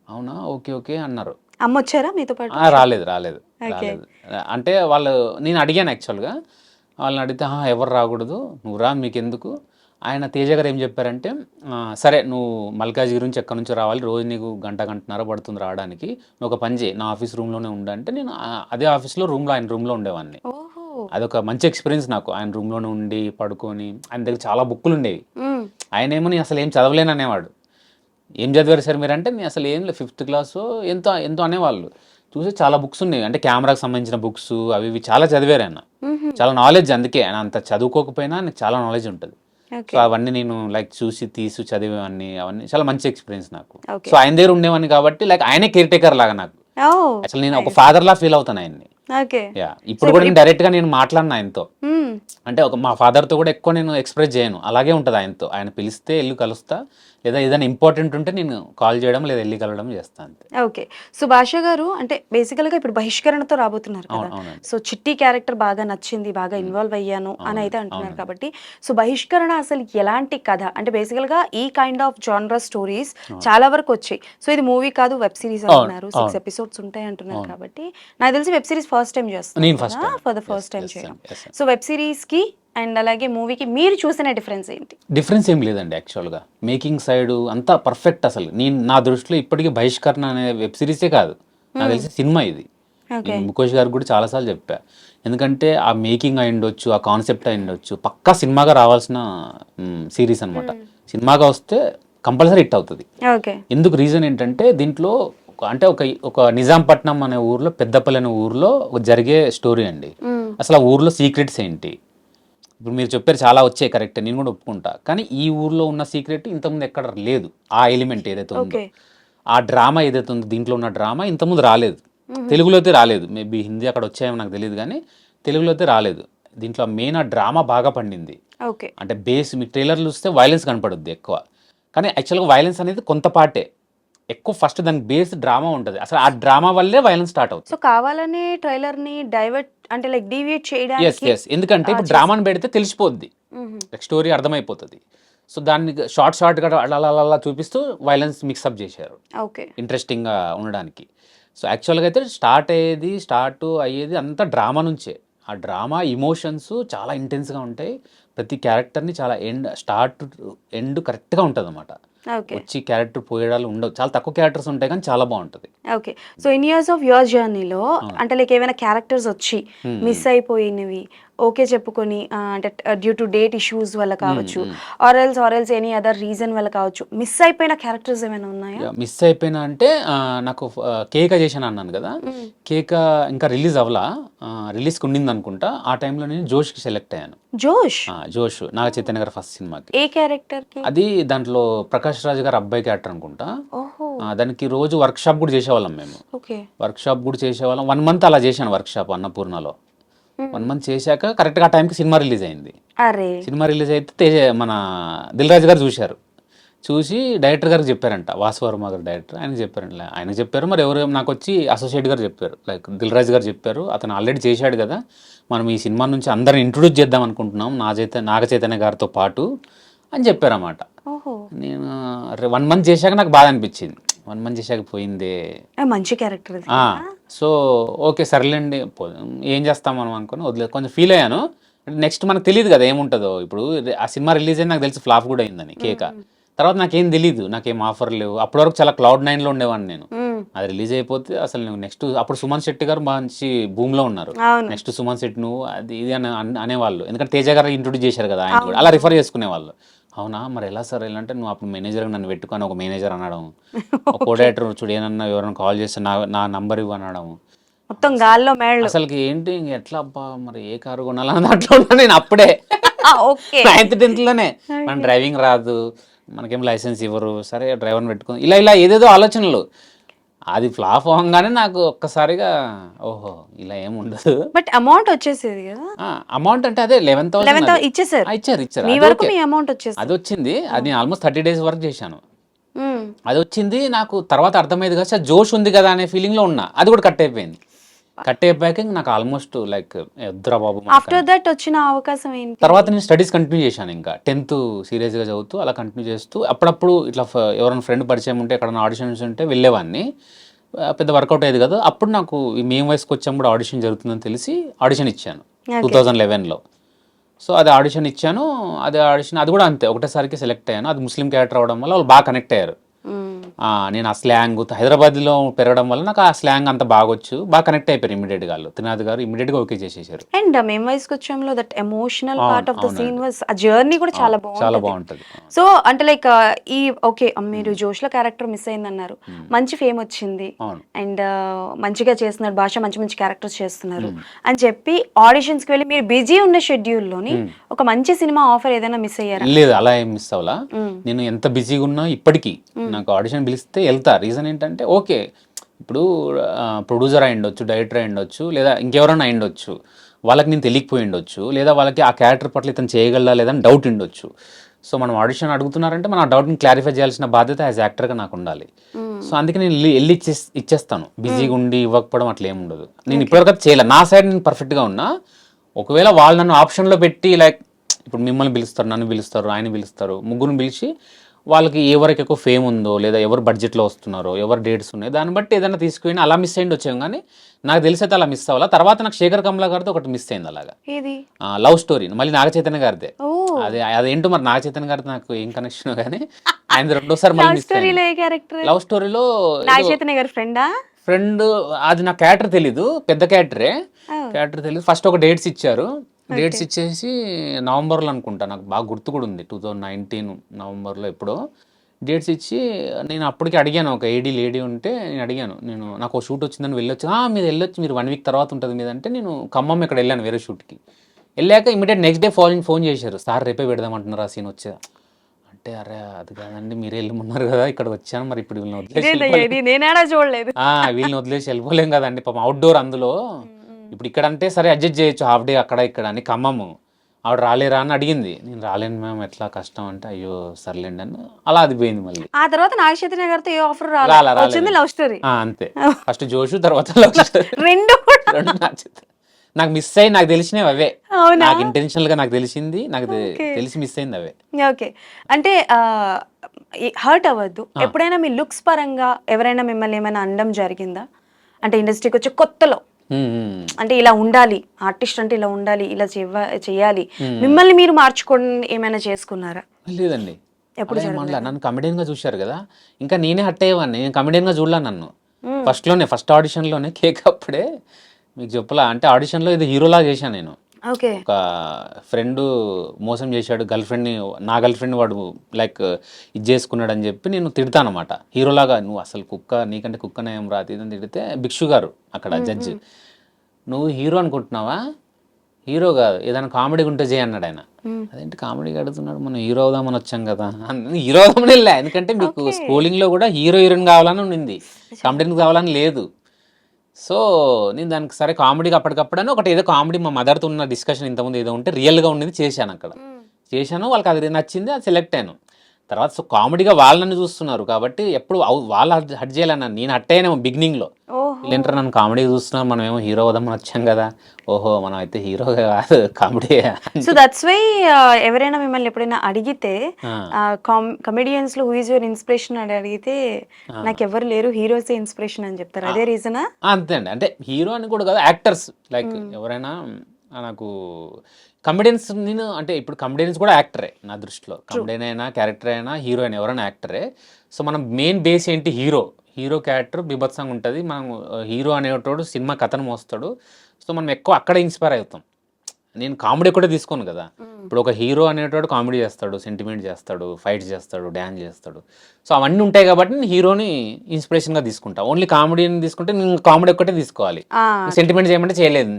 అవునా ఓకే ఓకే అన్నారు. అమ్మొచ్చారా మీతో పాటు? రాలేదు. అంటే నేను అడిగాను యాక్చువల్‌గా. వాళ్ళని అడిగితే ఎవరు రాకూడదు. నువ్వు రా మీకెందుకు. ఆయన తేజ గారు ఏం చెప్పారంటే, సరే నువ్వు మల్కాజ్గిరి నుంచి ఎక్కడి నుంచో రావాలి. రోజు నీకు గంటన్నర పడుతుంది రావడానికి. నువ్వు ఒక పని చేయి. నా ఆఫీస్ రూమ్‌లోనే ఉండు అంటే నేను అదే ఆఫీస్‌లో ఆయన రూమ్‌లో ఉండేవాడిని. ఓహో! అదొక మంచి ఎక్స్‌పీరియన్స్ నాకు. ఆయన రూమ్‌లోనే ఉండి పడుకొని ఆయన దగ్గర చాలా బుక్కులుండేవి. హ్మ్. ఆయనేమో నేను అసలు ఏం చదవలేను అనేవాడు. ఏం చదివారు సార్ మీరంటే, నేను అసలు ఏం లేదు 5th క్లాసో ఎంతో ఎంతో అనేవాళ్ళు. చూసి చాలా బుక్స్ ఉన్నాయి. అంటే కెమెరాకి సంబంధించిన బుక్స్ అవి ఇవి చాలా చదివారు ఆయన. హుహు. చాలా నాలెడ్జ్, అందుకే ఆయన అంత చదువుకోకపోయినా నాకు చాలా నాలెడ్జ్ ఉంటుంది. So okay. అవన్నీ నేను లైక్ చూసి చదివేవాడిని. అవన్నీ చాలా మంచి ఎక్స్‌పీరియన్స్ నాకు. ఓకే. సో ఆయన దగ్గర ఉండేవాడిని కాబట్టి లైక్ ఆయనే కేర్ టేకర్ లాగా నాకు. ఓహ్! అసలు నేను ఒక ఫాదర్‌లా ఫీల్ అవుతాను ఆయన్ని. ఓకే. ఇప్పుడు కూడా నేను డైరెక్ట్‌గా మాట్లాడిన ఆయనతో. హ్మ్. అంటే మా ఫాదర్‌తో కూడా ఎక్కువ నేను ఎక్స్‌ప్రెస్ చేయను. అలాగే ఉంటది ఆయనతో. ఆయన పిలిస్తే ఎళ్లి కలుస్తా. లేదా ఏదైనా ఇంపార్టెంట్ ఉంటే నేను కాల్ చేయడం లేదా ఎళ్లి కలవడం చేస్తా అంతే. ఓకే. సో, భాష గారు అంటే బేసికల్‌గా ఇప్పుడు బహిష్కరణతో రాబోతున్నారు కదా! అవునండి. సో, చిట్టి క్యారెక్టర్ బాగా నచ్చింది, బాగా ఇన్వాల్వ్ అయ్యాను అని అయితే అంటున్నారు కాబట్టి, సో, బహిష్కరణ అసలు ఎలాంటి కథ? అంటే బేసికల్‌గా ఈ కైండ్ ఆఫ్ జానర్ స్టోరీస్ చాలా వరకు వచ్చాయి. సో, ఇది మూవీ కాదు వెబ్ సిరీస్ అంటున్నారు. 6 ఎపిసోడ్స్ ఉంటాయి అంటున్నారు కాబట్టి, నాకు తెలిసి వెబ్ సిరీస్ ఫస్ట్ టైం చేస్తున్నారు నేను ఫస్ట్ కదా! Time. For the first time Yes, చేయడం. yes, yes. సో, వెబ్ సిరీస్‌కి అండ్ అలాగే మూవీకి మీరు చూసిన డిఫరెన్స్ ఏంటి? డిఫరెన్స్ ఏం లేదండి యాక్చువల్‌గా. మేకింగ్ సైడ్ అంతా పర్ఫెక్ట్ అసలు. నా దృష్టిలో ఇప్పటికి 'బహిష్కరణ' అనే వెబ్ సిరీసే కాదు. నాకు తెలిసి సినిమా ఇది. ఓకే. నేను ముఖేష్ గారికి కూడా చాలా సార్లు చెప్పా. ఎందుకంటే ఆ మేకింగ్ అయ్యుండొచ్చు, ఆ కాన్సెప్ట్ అయ్యుండొచ్చు. పక్కా సినిమాగా రావాల్సిన సీరీస్ అనమాట. సినిమాగా వస్తే కంపల్సరీ హిట్ అవుతది. ఓకే. ఎందుకు రీజన్ ఏంటంటే దీంట్లో అంటే ఒక నిజాంపట్నం అనే ఊర్లో, పెద్దపల్లి అనే ఊర్లో జరిగే స్టోరీ అండి. అసలు ఆ ఊర్లో సీక్రెట్స్ ఏంటి? ఇప్పుడు మీరు చెప్పారు చాలా వచ్చాయి కరెక్టే, నేను కూడా ఒప్పుకుంటా. కానీ ఈ ఊర్లో ఉన్న సీక్రెట్ ఇంతకుముందు ఎక్కడ లేదు. ఆ ఎలిమెంట్ ఏదైతే ఉందో, ఓకే. ఆ డ్రామా ఏదైతే ఉందో, దీంట్లో ఉన్న డ్రామా ఇంతకుముందు రాలేదు. తెలుగులో అయితే రాలేదు. మేబీ హిందీ అక్కడ వచ్చాయేమో నాకు తెలియదు కానీ తెలుగులో అయితే రాలేదు. దీంట్లో మెయిన్ ఆ డ్రామా బాగా పండింది. ఓకే. అంటే బేస్ మీకు ట్రైలర్లు చూస్తే వైలెన్స్ కనపడుద్ది ఎక్కువ. కానీ యాక్చువల్గా వైలెన్స్ అనేది కొంత పార్టే. ఎక్కువ ఫస్ట్ దానికి బేస్ డ్రామా ఉంటుంది. అసలు ఆ డ్రామా వల్లే వైలెన్స్ స్టార్ట్ అవుతుంది. సో, కావాలనే ట్రైలర్‌ని డైవర్ట్ అంటే లైక్ డీవియేట్ చేయడానికి ఎందుకంటే ఇప్పుడు డ్రామాని పెడితే తెలిసిపోద్ది. హుహు. స్టోరీ అర్థమైపోతుంది. సో దాన్ని షార్ట్‌గా అలా చూపిస్తూ వైలెన్స్ మిక్సప్ చేశారు ఓకే. ఇంట్రెస్టింగ్‌గా ఉండడానికి. సో యాక్చువల్‌గా అయితే స్టార్ట్ అయ్యేది అంతా డ్రామా నుంచే. ఆ డ్రామా ఎమోషన్స్ చాలా ఇంటెన్స్‌గా ఉంటాయి. ప్రతి క్యారెక్టర్ని చాలా స్టార్ట్ ఎండ్ కరెక్ట్గా ఉంటుంది అనమాట. ఓకే. వచ్చి క్యారెక్టర్ పోయేడాలు ఉండవు, చాలా తక్కువ క్యారెక్టర్స్ ఉంటాయి కానీ చాలా బాగుంటుంది. Okay. So in years of your జర్నీలో అంటే లైక్ ఏమైనా క్యారెక్టర్స్ వచ్చి మిస్ అయిపోయినవి ఓకే చెప్పుకొని అంటే డ్యూ టు డేట్ ఇష్యూస్ వల్ల కావచ్చు, or else any other reason వల్ల కావచ్చు, మిస్ అయిపోయిన క్యారెక్టర్స్ ఏమైనా ఉన్నాయా? మిస్ అయిపోయినా అంటే నాకు కేక చేశాను అన్నాను కదా, కేక ఇంకా రిలీజ్ అవ్వలా, రిలీజ్కి ఉండింది అనుకుంటా. ఆ టైంలో నేను జోష్కి సెలెక్ట్ అయ్యాను. జోష్ నాగ చైతన్య గారి ఫస్ట్ సినిమాకి. ఏ క్యారెక్టర్? అది దాంట్లో ప్రకాష్ రాజ్ గారు అబ్బాయి క్యారెక్టర్ అనుకుంటా. దానికి రోజు వర్క్ షాప్ కూడా చేసేవాళ్ళం మేము. వర్క్ షాప్ కూడా చేసేవాళ్ళం. 1 month అలా చేశాను వర్క్ షాప్ అన్నపూర్ణలో. 1 month చేశాక కరెక్ట్గా ఆ టైంకి సినిమా రిలీజ్ అయింది. సినిమా రిలీజ్ అయితే మన దిల్ రాజు గారు చూశారు. చూసి డైరెక్టర్ గారికి చెప్పారంట, వాసువర్మ గారు డైరెక్టర్, ఆయనకి చెప్పారంట. ఆయనకు చెప్పారు, మరి ఎవరు నాకు వచ్చి అసోసియేట్ గారు చెప్పారు, లైక్ దిల్ రాజు గారు చెప్పారు, అతను ఆల్రెడీ చేశాడు కదా, మనం ఈ సినిమా నుంచి అందరిని ఇంట్రొడ్యూస్ చేద్దాం అనుకుంటున్నాం నాగ చైతన్య గారితో పాటు అని చెప్పారన్నమాట. నేను 1 month చేశాక నాకు బాధ అనిపించింది, 1 month చేశాక పోయిందే. మంచి క్యారెక్టర్. సో ఓకే సర్లేండి ఏం చేస్తాం మనం అనుకుని వదిలేదు. కొంచెం ఫీల్ అయ్యాను. నెక్స్ట్ మనకు తెలియదు కదా ఏముంటుందో. ఇప్పుడు ఆ సినిమా రిలీజ్ అయింది నాకు తెలిసి ఫ్లాప్ కూడా అయిందని కేక. తర్వాత నాకేం తెలీదు, నాకేం ఆఫర్ లేవు. అప్పటి వరకు చాలా Cloud 9లో ఉండేవాడిని నేను. అది రిలీజ్ అయిపోతే అసలు నువ్వు నెక్స్ట్ అప్పుడు సుమన్ శెట్టి గారు మంచి భూమిలో ఉన్నారు. నెక్స్ట్ సుమన్ శెట్టి నువ్వు అది ఇది అని అనేవాళ్ళు, ఎందుకంటే తేజ గారు ఇంట్రొడ్యూస్ చేశారు కదా, ఆయన కూడా అలా రిఫర్ చేసుకునేవాళ్ళు. అవునా మరి ఎలా సార్ ఎలా అంటే, నువ్వు అప్పుడు మేనేజర్ నన్ను పెట్టుకొని ఒక మేనేజర్ అనడం, ఒక కోడేటర్ చూడు ఏమన్నా ఎవరైనా కాల్ చేస్తే నా నంబర్ ఇవ్వ అనడం, మొత్తం గాల్లో మేళ్ళు. అసలుకి ఏంటి ఎట్లా అబ్బా మరి ఏ కారు కొనాలని అట్లా ఉన్నా నేను అప్పుడే 9th 10th లోనే. మన డ్రైవింగ్ రాదు, మనకేం లైసెన్స్ ఇవ్వరు, సరే డ్రైవర్ని పెట్టుకుని ఇలా ఏదేదో ఆలోచనలు. అది ఫ్లాప్ అవ్వగానే నాకు ఒక్కసారిగా ఓహో ఇలా ఏమి ఉండదు. బట్ అమౌంట్ వచ్చేసేది కదా. అమౌంట్ అంటే అదే 11,000 ఇచ్చారు. అది వచ్చింది. అది ఆల్మోస్ట్ 30 days వర్క్ చేశాను. అది వచ్చింది. నాకు తర్వాత అర్థమైంది కదా, జోష్ ఉంది కదా అనే ఫీలింగ్ లో ఉన్నా. అది కూడా కట్ అయిపోయింది. కట్ అయిపోయాక నాకు ఆల్మోస్ట్ లైక్ ఎద్దురా బాబు. ఆఫ్టర్ దట్ వచ్చిన అవకాశం ఏంటి? తర్వాత నేను స్టడీస్ కంటిన్యూ చేశాను. ఇంకా 10th సీరియస్గా చదువుతూ అలా కంటిన్యూ చేస్తూ అప్పుడప్పుడు ఇట్లా ఎవరైనా ఫ్రెండ్ పరిచయం ఉంటే ఎక్కడైనా ఆడిషన్స్ ఉంటే వెళ్ళేవాడిని. పెద్ద వర్కౌట్ అయ్యేది కదా. అప్పుడు నాకు మేము వయసుకు వచ్చాము ఆడిషన్ జరుగుతుందని తెలిసి ఆడిషన్ ఇచ్చాను 2011లో. సో అది ఆడిషన్ ఇచ్చాను. అది కూడా అంతే, ఒకటేసారికి సెలెక్ట్ అయ్యాను. అది ముస్లిం క్యారెక్టర్ అవడం వల్ల వాళ్ళు బాగా కనెక్ట్ అయ్యారు. నేను ఆ స్లాంగ్ హైదరాబాద్లో పెరగడం వల్ల నాకు ఆ స్లాంగ్ అంత బాగొచ్చు, బాగా కనెక్ట్ అయిపోయారు ఇమీడియట్గా. వాళ్ళు త్రినాథ్ గారు ఇమీడియట్గా ఓకే చేసేసారు. అండ్ మేము వయసుకు వచ్చాము that emotional part of the scene was, ఆ జర్నీ కూడా చాలా బాగుంటుంది. సో అంటే లైక్ ఈ ఓకే మీరు జోష్లో క్యారెక్టర్ మిస్ అయిందన్నారు, మంచి ఫేమ్ వచ్చింది అండ్ మంచిగా చేస్తున్నారు, భాష మంచి మంచి క్యారెక్టర్స్ చేస్తున్నారు అని చెప్పి ఆడిషన్స్కి వెళ్ళి మీరు బిజీ ఉన్న షెడ్యూల్లోని ఒక మంచి సినిమా ఆఫర్ ఏదైనా మిస్ అయ్యారా? లేదు, అలా ఏం మిస్ అవ్వాలా. నేను ఎంత బిజీగా ఉన్నా ఇప్పటికీ నాకు ఆడిషన్ పిలిస్తే వెళ్తా. రీజన్ ఏంటంటే ఓకే ఇప్పుడు ప్రొడ్యూసర్ అయి ఉండొచ్చు, డైరెక్టర్ అయి ఉండొచ్చు, లేదా ఇంకెవరైనా అయి ఉండొచ్చు, వాళ్ళకి నేను తెలియకపోయి ఉండొచ్చు, లేదా వాళ్ళకి ఆ క్యారెక్టర్ పట్ల ఇతను చేయగలదా లేదా అని డౌట్ ఉండొచ్చు. సో మనం ఆడిషన్ అడుగుతున్నారంటే మనం ఆ డౌట్ని క్లారిఫై చేయాల్సిన బాధ్యత యాజ్ యాక్టర్గా నాకు ఉండాలి. సో అందుకే నేను వెళ్ళి ఇచ్చేస్తాను. బిజీగా ఉండి ఇవ్వకపోవడం అట్లా ఏమి ఉండదు. నేను ఇప్పటివరకు చేయలేదు. నా సైడ్ నేను పర్ఫెక్ట్గా ఉన్నా. ఒకవేళ వాళ్ళు నన్ను ఆప్షన్లో పెట్టి లైక్ ఇప్పుడు మిమ్మల్ని పిలుస్తారు, నన్ను పిలుస్తారు, ఆయన పిలుస్తారు, ముగ్గురిని పిలిచి వాళ్ళకి ఎవరికి ఎక్కువ ఫేమ్ ఉందో, లేదా ఎవరు బడ్జెట్లో వస్తున్నారో, ఎవరు డేట్స్ ఉన్నాయో దాన్ని బట్టి ఏదైనా తీసుకుని అలా మిస్ అయ్యింది వచ్చాము. కానీ నాకు తెలిసైతే అలా మిస్ అవ్వాలా. తర్వాత నాకు శేఖర్ కమలా గారితో ఒకటి మిస్ అయింది అలాగా, లవ్ స్టోరీ, మళ్ళీ నాగ చైతన్య గారిదే. అదేంటో మరి నాగ చైతన్య గారితో నాకు ఏం కనెక్షన్ కానీ ఆయన రెండోసారి మళ్ళీ మిస్ అయింది. లవ్ స్టోరీలో ఫ్రెండ్, అది నా క్యారెక్టర్ తెలీదు, పెద్ద క్యారెక్టర్ తెలీదు. ఫస్ట్ ఒక డేట్స్ ఇచ్చారు. డేట్స్ ఇచ్చేసి నవంబర్లో అనుకుంటా, నాకు బాగా గుర్తు కూడా ఉంది, 2019 నవంబర్లో ఎప్పుడో డేట్స్ ఇచ్చి నేను అప్పటికి అడిగాను, ఒక లేడీ ఉంటే నేను అడిగాను, నాకు ఒక షూట్ వచ్చిందని వెళ్ళొచ్చు. మీరు వెళ్ళొచ్చు, మీరు 1 week తర్వాత ఉంటుంది మీద అంటే, నేను ఖమ్మం ఇక్కడ వెళ్ళాను వేరే షూట్కి. వెళ్ళాక ఇమీడియట్ నెక్స్ట్ డే ఫోన్ చేశారు, సార్ రేపే పెడదామంటున్నారు ఆ సీన్ వచ్చా అంటే. అరే అది కాదండి, మీరే వెళ్ళమన్నారు కదా, ఇక్కడ వచ్చాను, మరి ఇప్పుడు వీళ్ళని వదిలేసి వెళ్ళిపోలేం కదండి, పాపం అవుట్డోర్ అందులో. ఇప్పుడు ఇక్కడ అంటే సరే అడ్జస్ట్ చేయొచ్చు, హాఫ్ డే అక్కడ ఇక్కడ అని. ఖమ్మము ఆవిడ రాలేరా అని అడిగింది. నేను రాలేను మ్యామ్, ఎట్లా కష్టం అంటే, అయ్యో సర్లేండి అని అలా అది పోయింది. మళ్ళీ ఆ తర్వాత నాగ చైతన్య గారితో ఏ ఆఫర్ రాలేదు, లవ్ స్టోరీ అంతే. ఫస్ట్ జోషు, తర్వాత లవ్ స్టోరీ, రెండు నాకు మిస్ అయ్యి నాకు తెలిసినవి అవే. నాకు ఇంటెన్షనల్ గా నాకు తెలిసింది, నాకు తెలిసి మిస్ అయింది అవే. ఓకే, అంటే హర్ట్ అవ్వద్దు. ఎప్పుడైనా మీ లుక్స్ పరంగా ఎవరైనా మిమ్మల్ని ఏమైనా అనడం జరిగిందా? అంటే ఇండస్ట్రీకి వచ్చే కొత్తలో అంటే ఇలా ఉండాలి, ఆర్టిస్ట్ అంటే ఇలా ఉండాలి, ఇలా చేయాలి, మిమ్మల్ని మీరు మార్చుకోవడం ఏమైనా చేసుకున్నారా? లేదండి. ఎప్పుడు మళ్ళీ నన్ను కమెడియన్గా చూశారు కదా, ఇంకా నేనే హట్ అయ్యేవాడిని. నేను కమెడియన్గా చూడలా నన్ను. ఫస్ట్ ఆడిషన్లోనే కేక్ అప్పుడే మీకు చెప్పలా, అంటే ఆడిషన్లో ఇది హీరోలా చేశాను నేను. ఓకే. ఒక ఫ్రెండ్ మోసం చేశాడు నా గర్ల్ ఫ్రెండ్ వాడు లైక్ ఇది చేసుకున్నాడు అని చెప్పి నేను తిడతాను అనమాట హీరోలాగా. నువ్వు అసలు నీకంటే కుక్కనే ఏం రాదు ఇదని తిడితే భిక్షు గారు అక్కడ జడ్జి, నువ్వు హీరో అనుకుంటున్నావా? హీరో కాదు, ఏదైనా కామెడీ ఉంటే చేయి అన్నాడు ఆయన. అదేంటి కామెడీగా అడుగుతున్నాడు, మనం హీరో అవుదామని వచ్చాం కదా. హీరో అవుదామని వెళ్ళా, ఎందుకంటే మీకు స్కూలింగ్లో కూడా హీరోయిన్ కావాలని ఉండింది, కామెడీని కావాలని లేదు. సో నేను దానికి సరే కామెడీగా అప్పటికప్పుడు అని ఒకటి ఏదో కామెడీ మా మదర్తో ఉన్న డిస్కషన్ ఇంతకుముందు ఏదో ఉంటే రియల్గా ఉండేది చేశాను అక్కడ. చేశాను, వాళ్ళకి అది నచ్చింది, అది సెలెక్ట్ అయ్యాను. తర్వాత సో కామెడీగా వాళ్ళని చూస్తున్నారు కాబట్టి ఎప్పుడు వాళ్ళు హట్ చేయాలన్నా, నేను హట్ అయ్యానేమో బిగినింగ్లో. వీళ్ళంటారు నన్ను కామెడీగా చూస్తున్నారు, మనం ఏమో హీరో అవుదామని వచ్చాం కదా, ఓహో మనం అయితే హీరోగా కాదు కామెడీ. సో దట్స్ వై ఎవరైనా మిమ్మల్ని ఎప్పుడైనా అడిగితే కమెడియన్స్ లో హూ ఇస్ యువర్ ఇన్స్పిరేషన్ అని అడిగితే నాకు ఎవరు లేరు, హీరోస్ ఇన్స్పిరేషన్ అని చెప్తారు. అదే రీజనా? అంతే అండి. అంటే హీరో అని కూడా కాదు, యాక్టర్స్ లైక్ ఎవరైనా నాకు కమెడియన్స్, నేను అంటే ఇప్పుడు కమెడియన్స్ కూడా యాక్టరే నా దృష్టిలో. కమెడియన్ అయినా క్యారెక్టర్ అయినా హీరో అయినా ఎవరైనా యాక్టరే. సో మనం మెయిన్ బేస్ ఏంటి, హీరో క్యారెక్టర్ బీభత్సంగా ఉంటుంది. మనం హీరో అనేటోడు సినిమా కథను మోస్తాడు. సో మనం ఎక్కువ అక్కడే ఇన్స్పైర్ అవుతాం. నేను కామెడీ కూడా తీసుకోను కదా. ఇప్పుడు ఒక హీరో అనేటోడు కామెడీ చేస్తాడు, సెంటిమెంట్ చేస్తాడు, ఫైట్స్ చేస్తాడు, డ్యాన్స్ చేస్తాడు. సో అవన్నీ ఉంటాయి కాబట్టి నేను హీరోని ఇన్స్పిరేషన్గా తీసుకుంటా. ఓన్లీ కామెడీని తీసుకుంటే నేను కామెడీ ఒక్కటే తీసుకోవాలి, సెంటిమెంట్ చేయమంటే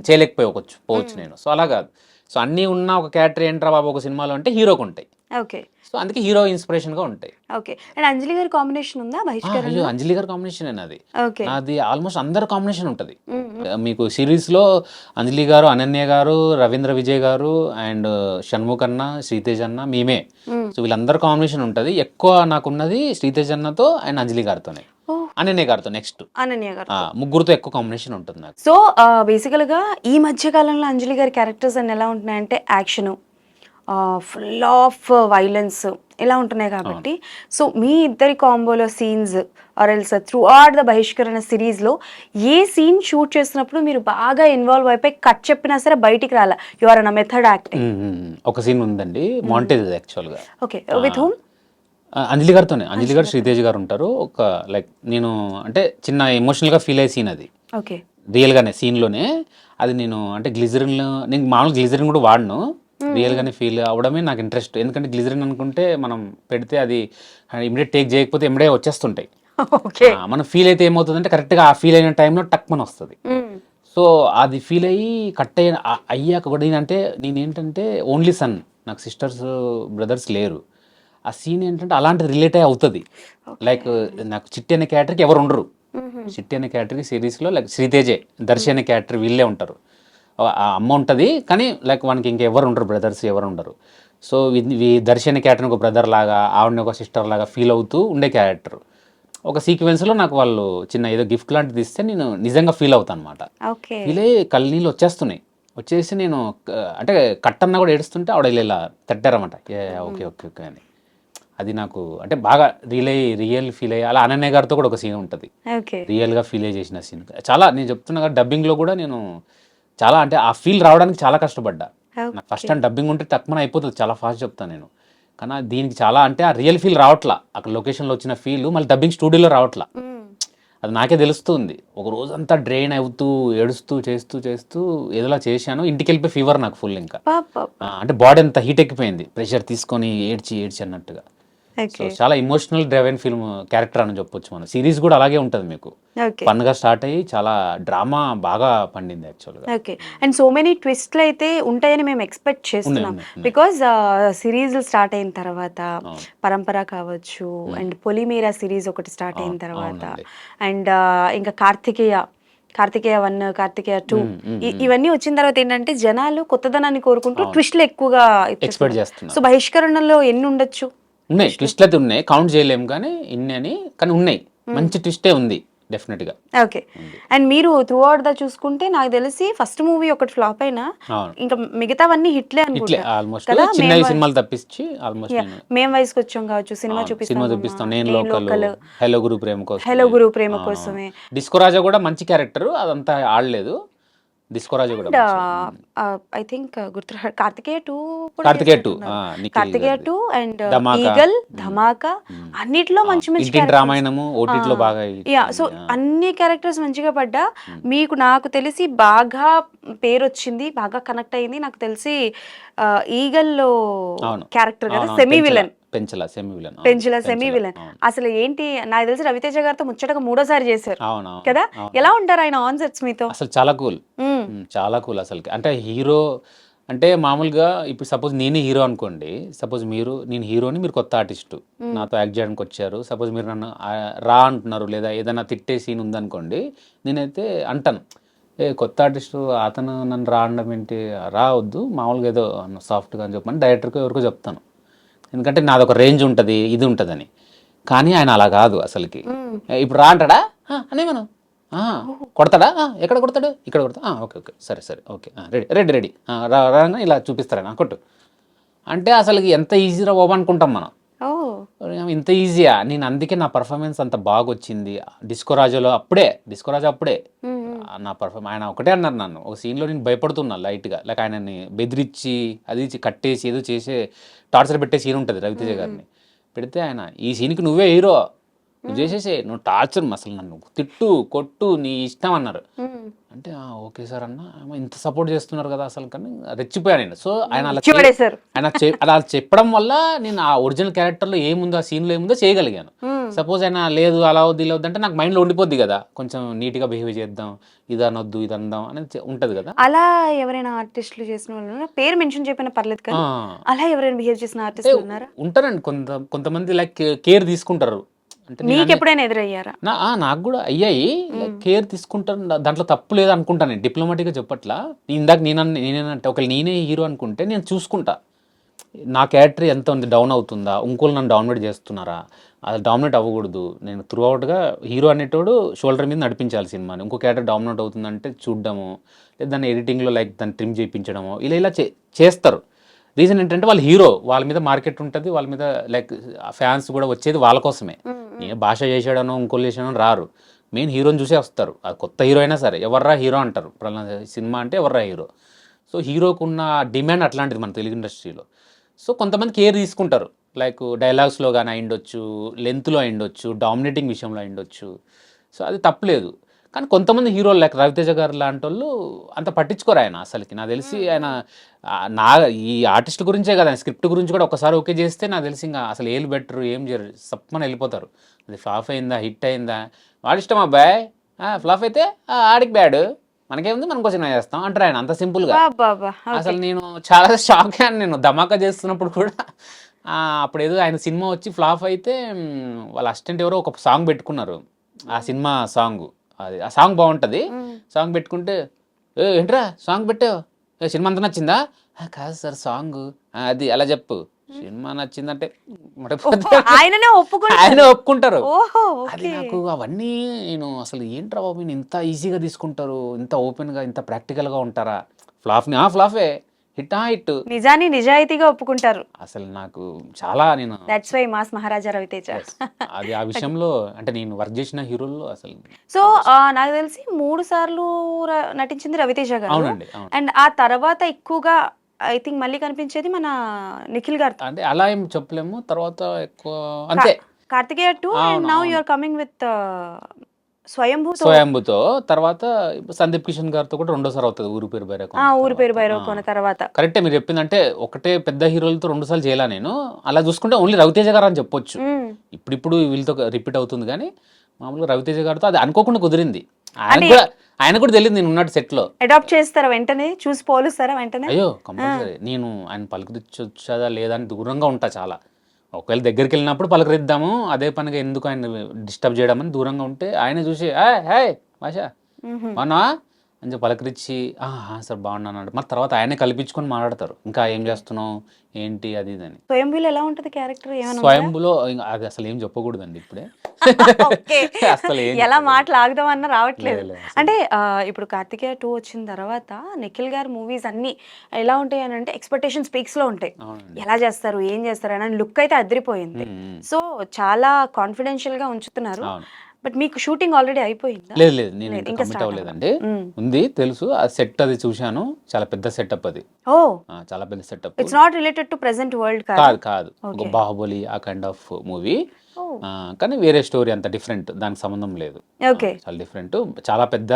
చేయలేకపోవచ్చు నేను. సో అలా కాదు. సో అన్నీ ఉన్న ఒక క్యారెక్టర్ ఏంట్రా బాబు ఒక సినిమాలో అంటే హీరోకి ఉంటాయి. ఓకే. సో అందుకే హీరో ఇన్స్పిరేషన్గా ఉంటాయి. ఓకే. అండ్ అంజలి గారి కాంబినేషన్ ఉందా బహిష్కరణ? అంజలి గారి కాంబినేషన్ అది. ఓకే. అది ఆల్మోస్ట్ అందరు కాంబినేషన్ ఉంటుంది మీకు సిరీస్లో. అంజలి గారు, అనన్య గారు, రవీంద్ర విజయ్ గారు అండ్ షణ్ముఖ్ అన్న, శ్రీతేజ్ అన్న, మేమే. సో వీళ్ళందరూ కాంబినేషన్ ఉంటుంది. ఎక్కువ నాకున్నది శ్రీతేజ్ అన్నతో అండ్ అంజలి గారితోనే, అనన్య గారితో నెక్స్ట్, అనన్య గారు, ముగ్గురుతో ఎక్కువ కాంబినేషన్ ఉంటుంది నాకు. సో బేసికల్గా ఈ మధ్య కాలంలో అంజలి గారి క్యారెక్టర్స్ అన్ని ఎలా ఉంటున్నాయంటే యాక్షన్, ఫుల్ ఆఫ్ వైలెన్స్ ఇలా ఉంటున్నాయి కాబట్టి, సో మీ ఇద్దరి కాంబోలో scenes or else through or the Bahishkarana సిరీస్లో ఏ సీన్ షూట్ చేస్తున్నప్పుడు మీరు బాగా ఇన్వాల్వ్ అయిపోయి కట్ చెప్పినా సరే బయటికి రాలా, you are on method acting? ఒక సీన్ ఉందండి, మాంటేజ్ యాక్చువల్గా. ఓకే. With whom? అంజలి గారితోనే. అంజలి గారు, శ్రీతేజ్ గారు ఉంటారు. ఒక లైక్ నేను అంటే చిన్న ఎమోషనల్గా ఫీల్ అయ్యే సీన్ అది. ఓకే. రియల్గానే సీన్లోనే అది నేను అంటే నేను మామూలుగా గ్లిజరిన్ కూడా వాడను, రియల్గానే ఫీల్ అవడమే నాకు ఇంట్రెస్ట్. ఎందుకంటే గ్లిజరిన్ అనుకుంటే మనం పెడితే అది ఇమిడియట్ టేక్ చేయకపోతే ఇమిడియట్ వచ్చేస్తుంటాయి. మనం ఫీల్ అయితే ఏమవుతుందంటే కరెక్ట్గా ఆ ఫీల్ అయిన టైంలో టక్ మన వస్తుంది. సో అది ఫీల్ అయ్యి కట్ అయ్యాక కూడా నేనేంటంటే ఓన్లీ సన్, నాకు సిస్టర్స్ బ్రదర్స్ లేరు. ఆ సీన్ ఏంటంటే అలాంటిది రిలేట్ అయ్యి అవుతుంది. లైక్ నాకు చిట్టి అనే క్యారెక్టర్కి ఎవరు ఉండరు. చిట్టి అనే క్యారెక్టర్కి సిరీస్లో లైక్ శ్రీతేజే, దర్శి అనే క్యారెక్టర్ వీళ్ళే ఉంటారు. ఆ అమ్మ ఉంటుంది కానీ లైక్ వానికి ఇంకెవరు ఉండరు, బ్రదర్స్ ఎవరు ఉండరు. సో దర్శి అనే క్యారెక్టర్ ఒక బ్రదర్ లాగా, ఆవిడని ఒక సిస్టర్ లాగా ఫీల్ అవుతూ ఉండే క్యారెక్టర్. ఒక సీక్వెన్స్లో నాకు వాళ్ళు చిన్న ఏదో గిఫ్ట్ లాంటిది ఇస్తే నేను నిజంగా ఫీల్ అవుతాను అనమాట. ఫీల్ అయ్యి కళ్ళనీళ్ళు వచ్చేసి నేను అంటే కట్టన్నా కూడా ఏడుస్తుంటే ఆవిడ ఇలా తట్టారన్నమాట. ఓకే ఓకే ఓకే అని. అది నాకు అంటే బాగా రియల్ ఫీల్ అయ్యి, అలా అనన్య గారితో కూడా ఒక సీన్ ఉంటుంది రియల్గా ఫీల్ అయ్యి చేసిన సీన్. చాలా నేను చెప్తున్నా కదా, డబ్బింగ్లో కూడా నేను చాలా అంటే ఆ ఫీల్ రావడానికి చాలా కష్టపడ్డా. నాకు ఫస్ట్ టైం డబ్బింగ్ ఉంటే తక్కువ అయిపోతుంది, చాలా ఫాస్ట్ చెప్తాను నేను. కానీ దీనికి చాలా అంటే ఆ రియల్ ఫీల్ రావట్లా, అక్కడ లొకేషన్లో వచ్చిన ఫీల్ మళ్ళీ డబ్బింగ్ స్టూడియోలో రావట్లా. అది నాకే తెలుస్తుంది. ఒక రోజంతా డ్రైన్ అవుతూ ఏడుస్తూ చేస్తూ ఏదోలా చేశాను. ఇంటికి వెళ్ళిపోయి ఫీవర్ నాకు ఫుల్. ఇంకా అంటే బాడీ అంతా హీట్ ఎక్కిపోయింది, ప్రెషర్ తీసుకొని ఏడ్చి అన్నట్టుగా. సో చాలా ఇమోషనల్ డ్రైవెన్ ఫిల్మ్ క్యారెక్టర్ అని చెప్పొచ్చు. మన సిరీస్ కూడా అలాగే ఉంటుంది, మీకు ఫన్ గా స్టార్ట్ అయ్యి చాలా డ్రామా బాగా పండింది యాక్చువల్గా. ఓకే. అండ్ సో మెనీ ట్విస్ట్లు అయితే ఉంటాయని మేము ఎక్స్పెక్ట్ చేస్తున్నాం. బికాజ్ సిరీస్ స్టార్ట్ అయిన తర్వాత పరంపర కావచ్చు, అండ్ పొలిమేరా సిరీస్ ఒకటి స్టార్ట్ అయిన తర్వాత, అండ్ ఇంకా కార్తికేయ 1, కార్తికేయ 2 ఇవన్నీ వచ్చిన తర్వాత ఏంటంటే జనాలు కొత్తదనాన్ని కోరుకుంటూ ట్విస్ట్లు ఎక్కువగా ఎక్స్పెక్ట్ చేస్తున్నారు. సో బహిష్కరణలో ఎన్ని ఉండొచ్చు? ఉన్నాయి, ట్విస్ట్లు అయితే ఉన్నాయి, కౌంట్ చేయలేము కానీ కానీ ఉన్నాయి. మంచి ట్విస్టే ఉంది డెఫినెట్గా. ఓకే. అండ్ మీరు త్రూ అవుట్ దా చూసుకుంటే నాకు తెలిసి ఫస్ట్ మూవీ ఒకటి ఫ్లాప్ అయినా ఇంకా మిగతావన్నీ హిట్లే అనుకుంటా. ఆల్మోస్ట్ చిన్న సినిమాలు తప్పించి ఆల్మోస్ట్ మేం వయసుకి వచ్చాం కావచ్చు, సినిమా చూపిస్తాం, నేను లోకల్, హలో గురు ప్రేమ కోసమే, డిస్కో రాజా కూడా మంచి క్యారెక్టర్, అదంతా ఆడలేదు. డిస్కోరాజు కూడా అండ్ మంచి ఐ థింక్ గుర్తు కార్తికేయ 2 కూడా కార్తికేయ 2 చేసినట్టున్నారు. నిఖిల్ కార్తికేయ గారిది 2 అండ్ ధమాకా ఈగల్, ధమాకా అన్నిట్లో మంచి మంచి ఇంటింటి క్యారెక్టర్స్. రామాయణము ఓటీటీలో బాగా యా సో ఇచ్చింది. అన్ని క్యారెక్టర్స్ మంచిగా పడ్డా మీకు నాకు తెలిసి బాగా పేరు వచ్చింది, బాగా కనెక్ట్ అయింది నాకు తెలిసి ఈగల్లో అవును క్యారెక్టర్ కదా, అవును semi villain. Penchala semi villain Penchala semi villain అసలు ఏంటి, నాకు తెలిసి రవితేజ గారితో ముచ్చటగా 3వ సారి చేశారు అవును కదా. అవును ఎలా ఉంటారు ఆయన ఆన్ సెట్స్ మీతో? అసలు చాలా కూల్ చాలా కూల్ అసలుకి. అంటే హీరో అంటే మామూలుగా ఇప్పుడు సపోజ్ నేనే హీరో అనుకోండి, సపోజ్ నేను హీరోని, మీరు కొత్త ఆర్టిస్టు నాతో యాక్ట్ చేయడానికి వచ్చారు, సపోజ్ మీరు నన్ను రా అంటున్నారు లేదా ఏదైనా తిట్టే సీన్ ఉందనుకోండి, నేనైతే అంటాను కొత్త ఆర్టిస్టు అతను నన్ను రా అనడం ఏంటి, రా వద్దు మామూలుగా ఏదో సాఫ్ట్గా అని చెప్పమని డైరెక్టర్కి ఎవరికో చెప్తాను. ఎందుకంటే నాది ఒక రేంజ్ ఉంటుంది ఇది ఉంటుందని. కానీ ఆయన అలా కాదు అసలుకి. ఇప్పుడు రా అంటాడా అనే మనం కొడతాడా ఎక్కడ కొడతాడు ఇక్కడ కొడతా ఓకే ఓకే సరే సరే ఓకే రెడీ రెడీ రెడీ రాగా ఇలా చూపిస్తారా కొట్టు అంటే అసలుకి ఎంత ఈజీరా బాబు అనుకుంటాం మనం. ఇంత ఈజీయా, నేను అందుకే నా పర్ఫార్మెన్స్ అంత బాగా వచ్చింది డిస్కోరాజులో. డిస్కోరాజు అప్పుడే నా పర్ఫార్మెన్స్ ఆయన ఒకటే అన్నారు నన్ను ఒక సీన్లో, నేను భయపడుతున్నా లైట్గా, లైక్ ఆయనని బెదిరించి అది కట్టేసి ఏదో చేసే టార్చర్ పెట్టే సీన్ ఉంటుంది రవితేజ గారిని పెడితే, ఆయన ఈ సీన్కి నువ్వే హీరో, నువ్వు చేసేసే, నువ్వు టార్చర్ అసలు నన్ను తిట్టు కొట్టు నీ ఇష్టం అన్నారు. అంటే ఓకే సార్ అన్న, ఇంత సపోర్ట్ చేస్తున్నారు కదా అసలు, కానీ రెచ్చిపోయాను నేను. సో ఆయన అలా చెప్పడం వల్ల నేను ఆ ఒరిజినల్ క్యారెక్టర్లో ఏముందో, ఆ సీన్లో ఏముందో చేయగలిగాను. సపోజ్ ఆయన లేదు అలా వద్దు ఇలా వద్దు అంటే నాకు మైండ్లో ఉండిపోద్ది కదా, కొంచెం నీట్గా బిహేవ్ చేద్దాం, ఇది అనొద్దు ఇది అందాం అనేది ఉంటుంది కదా. అలా ఎవరైనా ఆర్టిస్టులు చేసిన వాళ్ళు పేరు మెన్షన్ చెప్పినా పర్లేదు కానీ అలా ఎవరైనా బిహేవ్ చేసిన ఆర్టిస్టులు ఉన్నారా? ఉంటారండి కొంతమంది లైక్ కేర్ తీసుకుంటారు. అంటే మీకు ఎప్పుడైనా ఎదురయ్యారా? నాకు కూడా అయ్యాయి, కేర్ తీసుకుంటాను, దాంట్లో తప్పు లేదు అనుకుంటాను. నేను డిప్లొమాటిక్గా చెప్పట్లా. ఇందాక నేనేనంటే ఒకవేళ నేనే హీరో అనుకుంటే నేను చూసుకుంటా నా క్యారెక్టర్ ఎంత ఉంది, డౌన్ అవుతుందా, ఇంకోళ్ళు నన్ను డామినేట్ చేస్తున్నారా, అది డామినేట్ అవ్వకూడదు. నేను త్రూ అవుట్గా హీరో అనేటోడు షోల్డర్ మీద నడిపించాలి సినిమాని. ఇంకో క్యారెక్టర్ డామినేట్ అవుతుందంటే చూడడము, లేదా దాన్ని ఎడిటింగ్లో లైక్ దాన్ని ట్రిమ్ చేయించడము, ఇలా చేస్తారు. రీజన్ ఏంటంటే వాళ్ళు హీరో, వాళ్ళ మీద మార్కెట్ ఉంటుంది, వాళ్ళ మీద లైక్ ఫ్యాన్స్ కూడా వచ్చేది వాళ్ళ కోసమే. నేను భాష చేసాడనో ఇంకోళ్ళు చేసాడనో రారు, మెయిన్ హీరోని చూసే వస్తారు. అది కొత్త హీరో అయినా సరే ఎవర్రా హీరో అంటారు. సినిమా అంటే ఎవర్రా హీరో. సో హీరోకు ఉన్న డిమాండ్ అట్లాంటిది మన తెలుగు ఇండస్ట్రీలో. సో కొంతమంది కేర్ తీసుకుంటారు, లైక్ డైలాగ్స్లో కానీ అయిండొచ్చు, లెంత్లో అయిండొచ్చు, డామినేటింగ్ విషయంలో అయిండొచ్చు. సో అది తప్పలేదు. కానీ కొంతమంది హీరోలు లైక్ రవితేజ గారు లాంటి వాళ్ళు అంత పట్టించుకోరు ఆయన అసలుకి. నాకు తెలిసి ఆయన ఈ ఆర్టిస్ట్ గురించే కదా, ఆయన స్క్రిప్ట్ గురించి కూడా ఒకసారి ఓకే చేస్తే నాకు తెలిసి ఇంకా అసలు ఏళ్ళు బెటరు ఏం చేయరు, సప్పమని వెళ్ళిపోతారు. అది ఫ్లాప్ అయిందా హిట్ అయిందా వాడి ఇష్టం అబ్బాయి, ఫ్లాప్ అయితే ఆడికి బ్యాడ్, మనకేముంది మనం క్వశ్చన్ చేస్తాం అంటారు ఆయన, అంత సింపుల్గా. అసలు నేను చాలా షాక్ అయ్యాను నేను ధమాకా చేస్తున్నప్పుడు కూడా. అప్పుడు ఏదో ఆయన సినిమా వచ్చి ఫ్లాప్ అయితే వాళ్ళ అసిస్టెంట్ ఎవరో ఒక సాంగ్ పెట్టుకున్నారు, ఆ సినిమా సాంగ్, అది ఆ సాంగ్ బాగుంటుంది, సాంగ్ పెట్టుకుంటే ఏంట్రా సాంగ్ పెట్టావు, సినిమా అంతా నచ్చిందా, కాదు సార్ సాంగ్ అది అలా చెప్పు, సినిమా నచ్చిందంటే ఆయన ఒప్పుకుంటారు. అది నాకు అవన్నీ నేను అసలు ఏంట్రా బాబు ఇంత ఈజీగా తీసుకుంటారు, ఇంత ఓపెన్గా ఇంత ప్రాక్టికల్గా ఉంటారా, ఫ్లాఫే హిట్ నిజాయితీగా ఒప్పుకుంటారు. అసలు నాకు చాలా నేను దట్స్ వై మాస్ మహారాజా రవితేజ. అది ఆ విషయంలో అంటే నేను వర్క్ చేసిన హీరోల్లో అసలు. సో నాకు తెలిసి 3 సార్లు నటించింది రవితేజ గారు. అవునండి. అండ్ ఆ తర్వాత ఎక్కువగా ఐ థింక్ మళ్ళీ కనిపించేది మన నిఖిల్ గారు. అంటే అలా ఏం చెప్పలేము, తర్వాత ఎక్కువ అంతే Karthikeya 2 and now you are coming with స్వయంభూతో. తర్వాత సందీప్ కిషన్ గారితో కూడా 2వ సారి అవుతుంది ఊరి పేరు భైరవ తర్వాత. కరెక్టే మీరు చెప్పిందంటే, ఒకటే పెద్ద హీరోలతో 2 సార్లు చేయాల నేను. అలా చూసుకుంటే ఓన్లీ రవితేజ గారు అని చెప్పొచ్చు. ఇప్పుడు వీళ్ళతో రిపీట్ అవుతుంది, కానీ మామూలుగా రవితేజ గారితో అది అనుకోకుండా కుదిరింది. ఆయన కూడా తెలియదు నేను ఉన్నట్టు సెట్ లో. అడాప్ట్ చేస్తారా వెంటనే, చూసి పోలుస్తారా వెంటనే? అయ్యో కంపల్సరీ. నేను ఆయన పలకరించొచ్చదా లేదా అని దూరంగా ఉంటా చాలా. ఒకవేళ దగ్గరికి వెళ్ళినప్పుడు పలకరిద్దాము, అదే పనిగా ఎందుకు ఆయన డిస్టర్బ్ చేయడం అని దూరంగా ఉంటే, ఆయన చూసి హాయ్ భాష బాగున్నా అని చెప్పి పలకరించి సార్ బాగున్నాను అంటే, మరి తర్వాత ఆయనే కల్పించుకొని మాట్లాడతారు, ఇంకా ఏం చేస్తున్నావు ఏంటి అది ఇదని. స్వయంభూలో ఎలా ఉంటుంది క్యారెక్టర్? స్వయంభూలో అది అసలు ఏం చెప్పకూడదండి ఇప్పుడే. అసలు ఎలా మాట్లాడదామన్నా రావట్లేదు. అంటే ఇప్పుడు కార్తికేయ 2 వచ్చిన తర్వాత నిఖిల్ గారి మూవీస్ అన్ని ఎలా ఉంటాయి అని అంటే ఎక్స్పెక్టేషన్స్ పీక్స్ లో ఉంటాయి. ఎలా చేస్తారు ఏం చేస్తారు అని లుక్ అయితే అదిరిపోయింది. సో చాలా కాన్ఫిడెన్షియల్ గా ఉంచుతున్నారు. బట్ మీకు షూటింగ్ ఆల్రెడీ అయిపోయిందా? లేదు లేదు, నేను లేదు, ఇంకా ఇంకా కమిట్ start అవ్వలేదండి. మ్మ్. ఉంది తెలుసు, ఆ సెట్ అది చూశాను, చాలా పెద్ద సెటప్ అది. ఓ, చాలా పెద్ద setup. It's not related to present world కాదు. కాదు కాదు, ఒక ఓకే. బాహుబలి ఆ కైండ్ ఆఫ్ మూవీ. ఓ, కానీ వేరే స్టోరీ, అంత డిఫరెంట్, దానికి సంబంధం లేదు. ఓకే. చాలా డిఫరెంట్, చాలా పెద్ద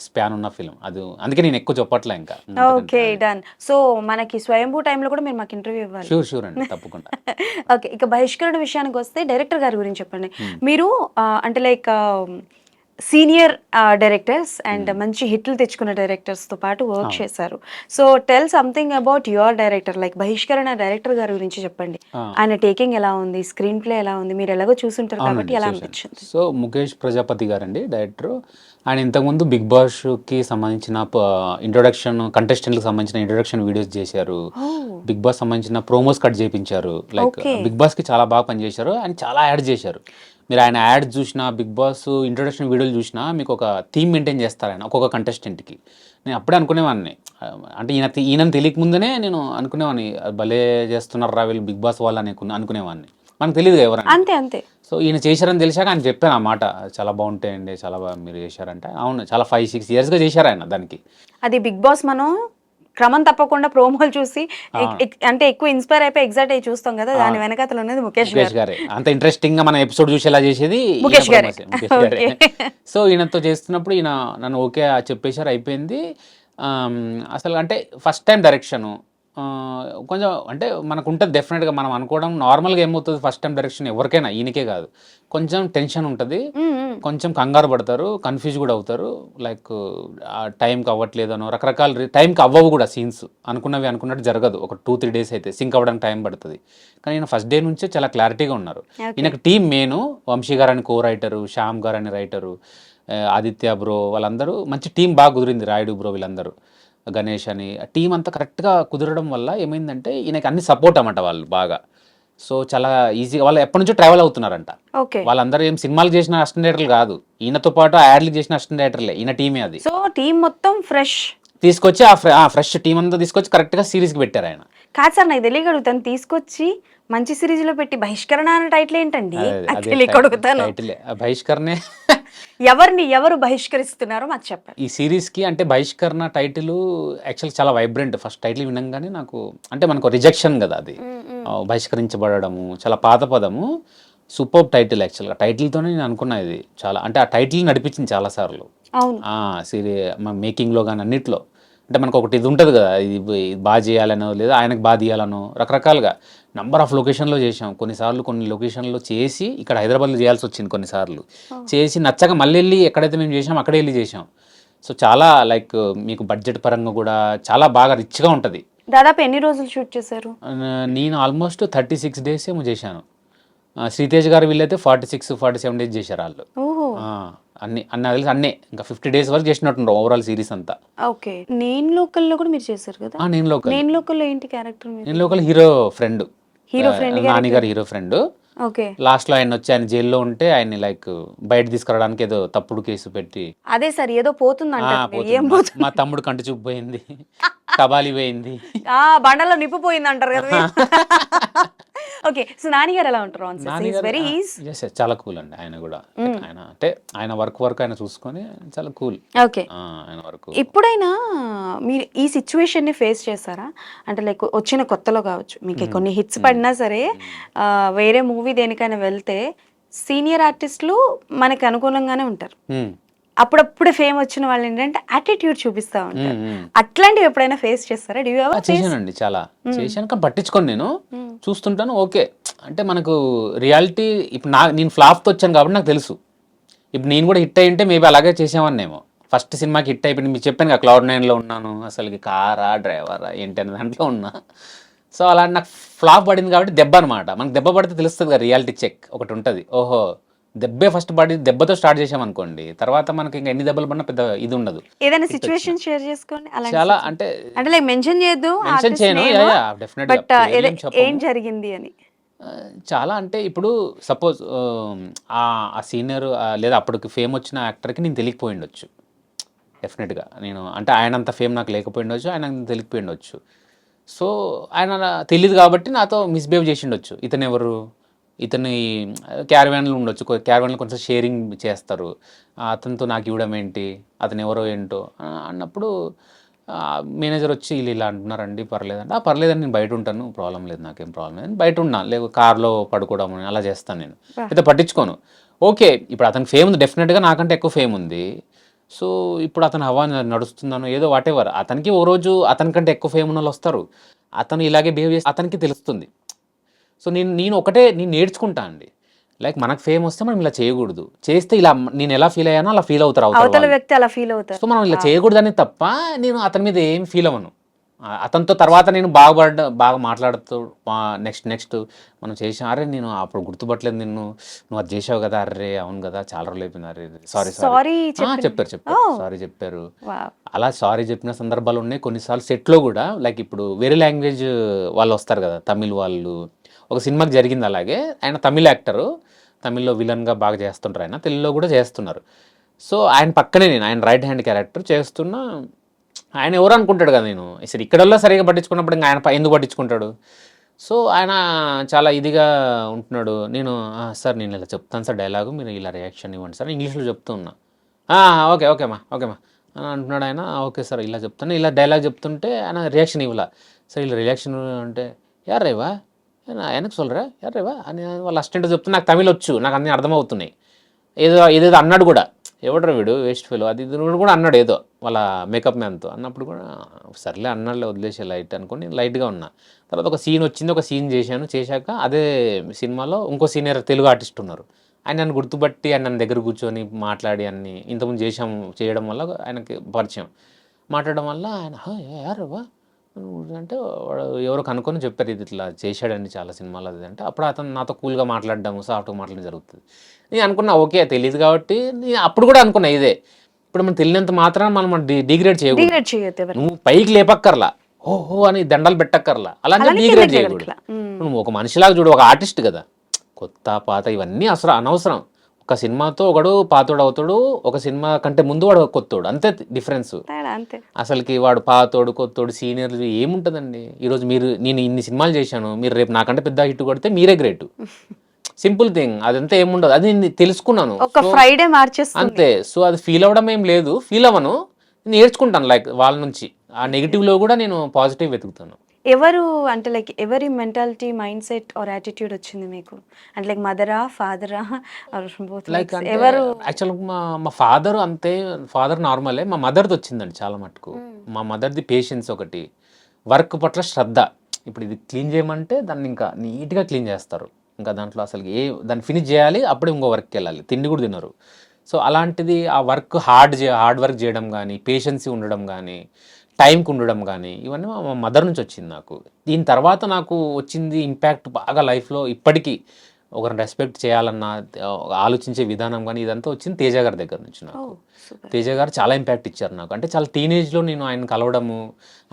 స్పాన్ ఉన్న ఫిల్మ్ అది, అందుకే నేను ఎక్కువ చెప్పట్లే ఇంకా. Okay, done. సో మనకి స్వయంభూ టైంలో కూడా మీరు మాకు ఇంటర్వ్యూ ఇవ్వాలి. షూర్ షూర్ అండి, తప్పకుండా. ఓకే, ఇక బహిష్కరణ విషయానికి వస్తే డైరెక్టర్ గారి గురించి చెప్పండి. మీరు అంటే లైక్ సీనియర్ డైరెక్టర్స్ అండ్ మంచి హిట్లు తెచ్చుకున్న డైరెక్టర్స్తో పాటు వర్క్ చేశారు. So tell something about your director, like బహిష్కరణ డైరెక్టర్ గారి గురించి చెప్పండి. ఆయన టేకింగ్ ఎలా ఉంది, స్క్రీన్ ప్లే ఎలా ఉంది, మీరు ఎలాగో చూసుంటారు కాబట్టి ఎలా అనిపించింది? సో ముఖేష్ ప్రజాపతి గారండి డైరెక్టర్. ఆయన ఇంతకుముందు బిగ్ బాస్కి సంబంధించిన ఇంట్రొడక్షన్, కంటెస్టెంట్కి సంబంధించిన ఇంట్రొడక్షన్ వీడియోస్ చేశారు. బిగ్ బాస్ సంబంధించిన ప్రోమోస్ కట్ చేయించారు. లైక్ బిగ్ బాస్కి చాలా బాగా పనిచేశారు. ఆయన చాలా యాడ్ చేశారు. మీరు ఆయన యాడ్ చూసినా, బిగ్ బాస్ ఇంట్రొడక్షన్ వీడియోలు చూసినా మీకు ఒక థీమ్ మెయింటైన్ చేస్తారు ఆయన ఒక్కొక్క కంటెస్టెంట్కి. నేను అప్పుడే అనుకునేవాడిని, అంటే ఈయనని తెలియక ముందనే నేను అనుకునేవాడిని, భలే చేస్తున్నారు రా వీళ్ళు బిగ్ బాస్ వాళ్ళు అనుకునేవాడిని. మనకు తెలియదు ఎవరైనా. అంతే అంతే. సో ఈయన చేశారని తెలిసాక ఆయన చెప్పాను ఆ మాట, చాలా బాగుంటాయండి, చాలా బాగా మీరు చేశారంటే. అవును, చాలా 5-6 yearsగా చేశారు ఆయన దానికి. అది బిగ్ బాస్ మనం క్రమం తప్పకుండా ప్రోమోలు చూసి అంటే ఎక్కువ ఇన్స్పైర్ అయిపోయి ఎగ్జైట్ అయ్యి చూస్తాం కదా, దాని వెనకాతలు ఉన్నది ముఖేష్ గారే. అంత ఇంట్రెస్టింగ్ గా మన ఎపిసోడ్ చూసేలా చేసేది ముఖేష్ గారే. సో ఈయనతో చేస్తున్నప్పుడు ఈయన నన్ను ఓకే చెప్పేశారు, అయిపోయింది. అసలు అంటే ఫస్ట్ టైం డైరెక్షను కొంచెం అంటే మనకు ఉంటుంది డెఫినెట్గా. మనం అనుకోవడం నార్మల్గా ఏమవుతుంది, ఫస్ట్ టైం డైరెక్షన్ ఎవరికైనా, ఈయనకే కాదు, కొంచెం టెన్షన్ ఉంటుంది, కొంచెం కంగారు పడతారు, కన్ఫ్యూజ్ కూడా అవుతారు. లైక్ టైంకి అవ్వట్లేదనో, రకరకాల టైంకి అవ్వవు కూడా సీన్స్, అనుకున్నట్టు జరగదు. ఒక 2-3 days అయితే సింక్ అవ్వడానికి టైం పడుతుంది. కానీ ఈయన ఫస్ట్ డే నుంచే చాలా క్లారిటీగా ఉన్నారు. ఈయనకు టీం మెయిన్, వంశీ గారు అని కో రైటరు, శ్యామ్ గారు అని రైటరు, ఆదిత్య బ్రో, వాళ్ళందరూ మంచి టీం బాగా కుదిరింది. రాయుడు బ్రో, వీళ్ళందరూ, గణేష్ అని, టీం అంతా కరెక్ట్గా కుదరడం వల్ల ఏమైందంటే ఈయనకి అన్ని సపోర్ట్ అన్నమాట వాళ్ళు బాగా. సో చాలా ఈజీగా వాళ్ళు ఎప్పటి నుంచో ట్రావెల్ అవుతున్నారంట. వాళ్ళందరూ ఏం సినిమాలు చేసిన అసిస్టెంట్ డైరెక్టర్లు కాదు, ఈయనతో పాటు యాడ్లు చేసిన అసిస్టెంట్ డైరెక్టర్లే, ఈయన టీమే అది. సో టీం మొత్తం ఫ్రెష్ తీసుకొచ్చి ఆ ఫ్రెష్ టీం అంతా తీసుకొచ్చి కరెక్ట్గా సిరీస్కి పెట్టారు ఆయన. కాదు సార్, నాకు తెలియగలుగుతాను, తీసుకొచ్చి మంచి సిరీస్ లో పెట్టి బహిష్కరణ అనే టైటిల్ ఏంటండి? అడుగుతాను, బహిష్కరణే. ఎవరు బహిష్కరిస్తున్నారో మాకు చెప్పండి ఈ సిరీస్కి. అంటే బహిష్కరణ టైటిల్ యాక్చువల్ చాలా వైబ్రెంట్. ఫస్ట్ టైటిల్ వినంగానే నాకు, అంటే మనకు రిజెక్షన్ కదా అది, బహిష్కరించబడము, చాలా పాత పదము. సూపర్ టైటిల్ యాక్చువల్గా. టైటిల్తోనే నేను అనుకున్నా ఇది చాలా, అంటే ఆ టైటిల్ నడిపించింది చాలాసార్లు మేకింగ్లో కానీ అన్నిట్లో. అంటే మనకు ఒకటి ఇది ఉంటుంది కదా, ఇది బాగా చేయాలనో లేదా ఆయనకు బాగా తీయాలనో, రకరకాలుగా నంబర్ ఆఫ్ లొకేషన్లో చేసాం. కొన్నిసార్లు కొన్ని లొకేషన్లో చేసి ఇక్కడ హైదరాబాద్లో చేయాల్సి వచ్చింది, కొన్నిసార్లు చేసి నచ్చక మళ్ళీ వెళ్ళి ఎక్కడైతే మేము చేసాం అక్కడే వెళ్ళి చేసాం. సో చాలా లైక్ మీకు బడ్జెట్ పరంగా కూడా చాలా బాగా రిచ్గా ఉంటుంది. దాదాపు ఎన్ని రోజులు షూట్ చేశారు? నేను ఆల్మోస్ట్ 36 days ఏమో చేశాను. శ్రీతేజ్ గారు వీళ్ళైతే 46-47 days చేశారు వాళ్ళు. అన్ని తెలిసి అన్నీ ఇంకా 50 days వరకు చేసినట్టు ఓవరాల్ సిరీస్ అంతా. ఓకే, నేను లోకల్లో కూడా మీరు చేశారు కదా? నేను లోకల్లో ఏంటి క్యారెక్టర్? నేను లోకల్ హీరో ఫ్రెండ్, నాని గారు హీరో ఫ్రెండ్. ఓకే, లాస్ట్ లో ఆయన వచ్చి ఆయన జైల్లో ఉంటే ఆయన్ని లైక్ బయట తీసుకురావడానికి ఏదో తప్పుడు కేసు పెట్టి. అదే సార్, ఏదో పోతుంది, మా తమ్ముడు కంటి చూపు పోయింది, కబాలి పోయింది, బండలో నిప్పు పోయింది అంటారు కదా. ఓకే, సో నాని గారు ఎలా ఉంటారు? చాలా కూల్ అండి ఆయన కూడా. ఆయన అంటే ఆయన వర్క్ ఆయన చూసుకొని చాలా కూల్. ఓకే, ఆయన వర్క్. ఎప్పుడైనా మీరు ఈ సిచ్యువేషన్ ని ఫేస్ చేస్తారా? అంటే లైక్ వచ్చిన కొత్తలో కావచ్చు, మీకు కొన్ని హిట్స్ పడినా సరే వేరే మూవీ దేనికైనా వెళ్తే సీనియర్ ఆర్టిస్టులు మనకి అనుకూలంగానే ఉంటారు. అప్పుడప్పుడు ఫేమ్ వచ్చిన వాళ్ళు ఏంటంటే యాటిట్యూడ్ చూపిస్తా ఉంటారు. అట్లాంటివి ఎప్పుడైనా ఫేస్ చేస్తారా? చేశానండి, చాలా చేశాను, కానీ పట్టించుకోను. నేను చూస్తుంటాను. ఓకే, అంటే మనకు రియాలిటీ ఇప్పుడు నేను ఫ్లాప్తో వచ్చాను కాబట్టి నాకు తెలుసు. ఇప్పుడు నేను కూడా హిట్ అయి ఉంటే మేబీ అలాగే చేసేవాన్నేమో. ఫస్ట్ సినిమాకి హిట్ అయిపోయింది, మీకు చెప్పాను కదా, Cloud9లో ఉన్నాను, అసలుకి కారా డ్రైవరా ఏంటి అనే దాంట్లో ఉన్నా. సో అలా నాకు ఫ్లాప్ పడింది కాబట్టి దెబ్బ అనమాట. మనకు దెబ్బ పడితే తెలుస్తుంది కదా, రియాలిటీ చెక్ ఒకటి ఉంటుంది. ఓహో, దెబ్బే ఫస్ట్ పడి దెబ్బతో స్టార్ట్ చేసాం అనుకోండి, తర్వాత మనకి ఇంకా ఎన్ని దెబ్బలు పడినా పెద్ద ఇది ఉండదు. ఏదైనా సిచువేషన్ షేర్ చేసుకోండి. చాలా అంటే లైక్ మెన్షన్ చేయొద్దు, మెన్షన్ చేయను, బట్ ఏం జరిగింది అని. చాలా అంటే ఇప్పుడు సపోజ్ ఆ సీనియర్ లేదా అప్పటికి ఫేమ్ వచ్చిన యాక్టర్కి నేను తెలియకపోయి ఉండొచ్చు డెఫినెట్గా. నేను అంటే ఆయనంత ఫేమ్ నాకు లేకపోయి ఉండొచ్చు, ఆయన తెలియకపోయి ఉండొచ్చు. సో ఆయన తెలియదు కాబట్టి నాతో మిస్బిహేవ్ చేసి ఉండొచ్చు. ఇతను ఎవరు, ఇతని క్యారవాన్లు ఉండొచ్చు, క్యారవాన్లు కొంచెం షేరింగ్ చేస్తారు, అతనితో నాకు ఇవ్వడం ఏంటి, అతను ఎవరో ఏంటో అన్నప్పుడు మేనేజర్ వచ్చి వీళ్ళు ఇలా అంటున్నారండి, పర్లేదండి, పర్లేదండి నేను బయట ఉంటాను, ప్రాబ్లం లేదు, నాకేం ప్రాబ్లం లేదు, బయట ఉన్నా లేదు కార్లో పడుకోవడం అలా చేస్తాను నేను, అయితే పట్టించుకోను. ఓకే, ఇప్పుడు అతనికి ఫేమ్ ఉంది, డెఫినెట్గా నాకంటే ఎక్కువ ఫేమ్ ఉంది. సో ఇప్పుడు అతను హవా నడుస్తున్నాను ఏదో వాట్ ఎవర్, అతనికి ఓ రోజు అతనికంటే ఎక్కువ ఫేమ్ ఉన్న వాళ్ళు వస్తారు, అతను ఇలాగే బిహేవ్ చేస్తే అతనికి తెలుస్తుంది. సో నేను ఒకటే నేను నేర్చుకుంటా అండి, లైక్ మనకు ఫేమ్ వస్తే మనం ఇలా చేయకూడదు, చేస్తే ఇలా నేను ఎలా ఫీల్ అయ్యానో అలా ఫీల్ అవుతారు అవతల అవతల వ్యక్తి అలా ఫీల్ అవుతారు. సో మనం ఇలా చేయకూడదని తప్ప నేను అతని మీద ఏం ఫీల్ అవ్వను. అతనితో తర్వాత నేను బాగా మాట్లాడుతూ నెక్స్ట్ మనం చేసాం, అరే నేను అప్పుడు గుర్తుపట్టలేదు నిన్ను, నువ్వు అది చేసావు కదా, అర్రే అవును కదా చాలా రోజులు అయిపోయింది, అరే సారీ సారీ చెప్పారు సారీ చెప్పారు. అలా సారీ చెప్పిన సందర్భాలు ఉన్నాయి. కొన్నిసార్లు సెట్లో కూడా లైక్ ఇప్పుడు వేరే లాంగ్వేజ్ వాళ్ళు వస్తారు కదా, తమిళ్ వాళ్ళు, ఒక సినిమాకి జరిగింది అలాగే, ఆయన తమిళ్ యాక్టరు, తమిళ్లో విలన్గా బాగా చేస్తుంటారు, ఆయన తెలుగులో కూడా చేస్తున్నారు. సో ఆయన పక్కనే నేను, ఆయన రైట్ హ్యాండ్ క్యారెక్టర్ చేస్తున్నా, ఆయన ఎవరు అనుకుంటాడు కదా, నేను అసలు ఇక్కడల్లో సరిగా పట్టించుకున్నప్పుడు ఇంకా ఆయన ఎందుకు పట్టించుకుంటాడు. సో ఆయన చాలా ఇదిగా ఉంటున్నాడు. నేను సార్ నేను ఇలా చెప్తాను సార్ డైలాగు, మీరు ఇలా రియాక్షన్ ఇవ్వండి సార్, ఇంగ్లీష్లో చెప్తూ ఉన్నా. ఓకేమా అని అంటున్నాడు ఆయన. ఓకే సార్ ఇలా చెప్తాను, ఇలా డైలాగ్ చెప్తుంటే ఆయన రియాక్షన్ ఇవ్వాల. సార్ ఇలా రియాక్షన్ అంటే యార్ రేవా వెనక్కి సొల్లరా యార్ రేవా అని వాళ్ళ అసిస్టెంట్ చెప్తే నాకు తమిళ్ వచ్చు, నాకు అన్నీ అర్థమవుతున్నాయి. ఏదేదో అన్నాడు కూడా, ఎవడరా వీడు వేస్ట్ ఫెలో అది ఇది కూడా అన్నాడు ఏదో వాళ్ళ మేకప్ మ్యాన్తో. అన్నప్పుడు కూడా సర్లే అన్నాడులే వదిలేసే లైట్ అనుకుని లైట్గా ఉన్నా. తర్వాత ఒక సీన్ వచ్చింది, ఒక సీన్ చేశాక అదే సినిమాలో ఇంకో సీనియర్ తెలుగు ఆర్టిస్ట్ ఉన్నారు, ఆయన నన్ను గుర్తుపట్టి ఆయన నన్ను దగ్గర కూర్చొని మాట్లాడి అన్ని ఇంతకుముందు చేయడం వల్ల ఆయనకి పరిచయం, మాట్లాడడం వల్ల ఆయన యారవా అంటే వాడు ఎవరో కనుక్కొని చెప్పారు, ఇది ఇట్లా చేశాడండి చాలా సినిమాలు అది అంటే. అప్పుడు అతను నాతో కూల్గా మాట్లాడడం, సాఫ్ట్గా మాట్లాడడం జరుగుతుంది. నేను అనుకున్నా ఓకే తెలియదు కాబట్టి, నేను అప్పుడు కూడా అనుకున్నా ఇదే, ఇప్పుడు మనం తెలియనంత మాత్రం మనం డిగ్రేడ్ చేయకూడదు, నువ్వు పైకి లేపక్కర్లా, ఓహో అని దండాలు పెట్టక్కర్లా, అలానే డిగ్రేడ్ చేయకూడదు. నువ్వు ఒక మనిషిలాగా చూడు, ఒక ఆర్టిస్ట్ కదా, కొత్త పాత ఇవన్నీ అసలు అనవసరం. ఒక సినిమాతో ఒకడు పాతోడు అవుతాడు, ఒక సినిమా కంటే ముందు వాడు కొత్తోడు, అంతే డిఫరెన్స్. అసలుకి వాడు పాతోడు కొత్తోడు సీనియర్లు ఏముంటుందండి. ఈరోజు నేను ఇన్ని సినిమాలు చేశాను, మీరు రేపు నాకంటే పెద్ద హిట్ కొడితే మీరే గ్రేట్, సింపుల్ థింగ్. అదంతా ఏముండదు, అది నేను తెలుసుకున్నాను అంతే. సో అది ఫీల్ అవ్వడం ఏం లేదు, ఫీల్ అవ్వను, నేర్చుకుంటాను లైక్ వాళ్ళ నుంచి. ఆ నెగిటివ్లో కూడా నేను పాజిటివ్ వెతుకుతాను. ఎవరు అంటే లైక్ ఎవరి mentality, mindset or attitude వచ్చింది మీకు? అంటే లైక్ మదరా, ఫాదరా, లైక్ ఎవరు? యాక్చువల్గా మా ఫాదర్ అంతే, ఫాదర్ నార్మలే. మా మదర్ది వచ్చిందండి చాలా మటుకు. మా మదర్ది పేషెన్స్ ఒకటి, వర్క్ పట్ల శ్రద్ధ. ఇప్పుడు ఇది క్లీన్ చేయమంటే దాన్ని ఇంకా నీట్గా క్లీన్ చేస్తారు, ఇంకా దాంట్లో అసలు దాన్ని ఫినిష్ చేయాలి, అప్పుడే ఇంకో వర్క్కి వెళ్ళాలి, తిండి కూడా తినరు. సో అలాంటిది ఆ వర్క్ హార్డ్ వర్క్ చేయడం కానీ, పేషెన్సీ ఉండడం కానీ, టైంకి ఉండడం కానీ, ఇవన్నీ మా మదర్ నుంచి వచ్చింది నాకు. దీని తర్వాత నాకు వచ్చింది ఇంపాక్ట్ బాగా లైఫ్లో, ఇప్పటికీ ఒకరిని రెస్పెక్ట్ చేయాలన్న ఆలోచించే విధానం కానీ ఇదంతా వచ్చింది తేజ గారి దగ్గర నుంచి నాకు. తేజ గారు చాలా ఇంపాక్ట్ ఇచ్చారు నాకు. అంటే చాలా టీనేజ్లో నేను ఆయన కలవడము,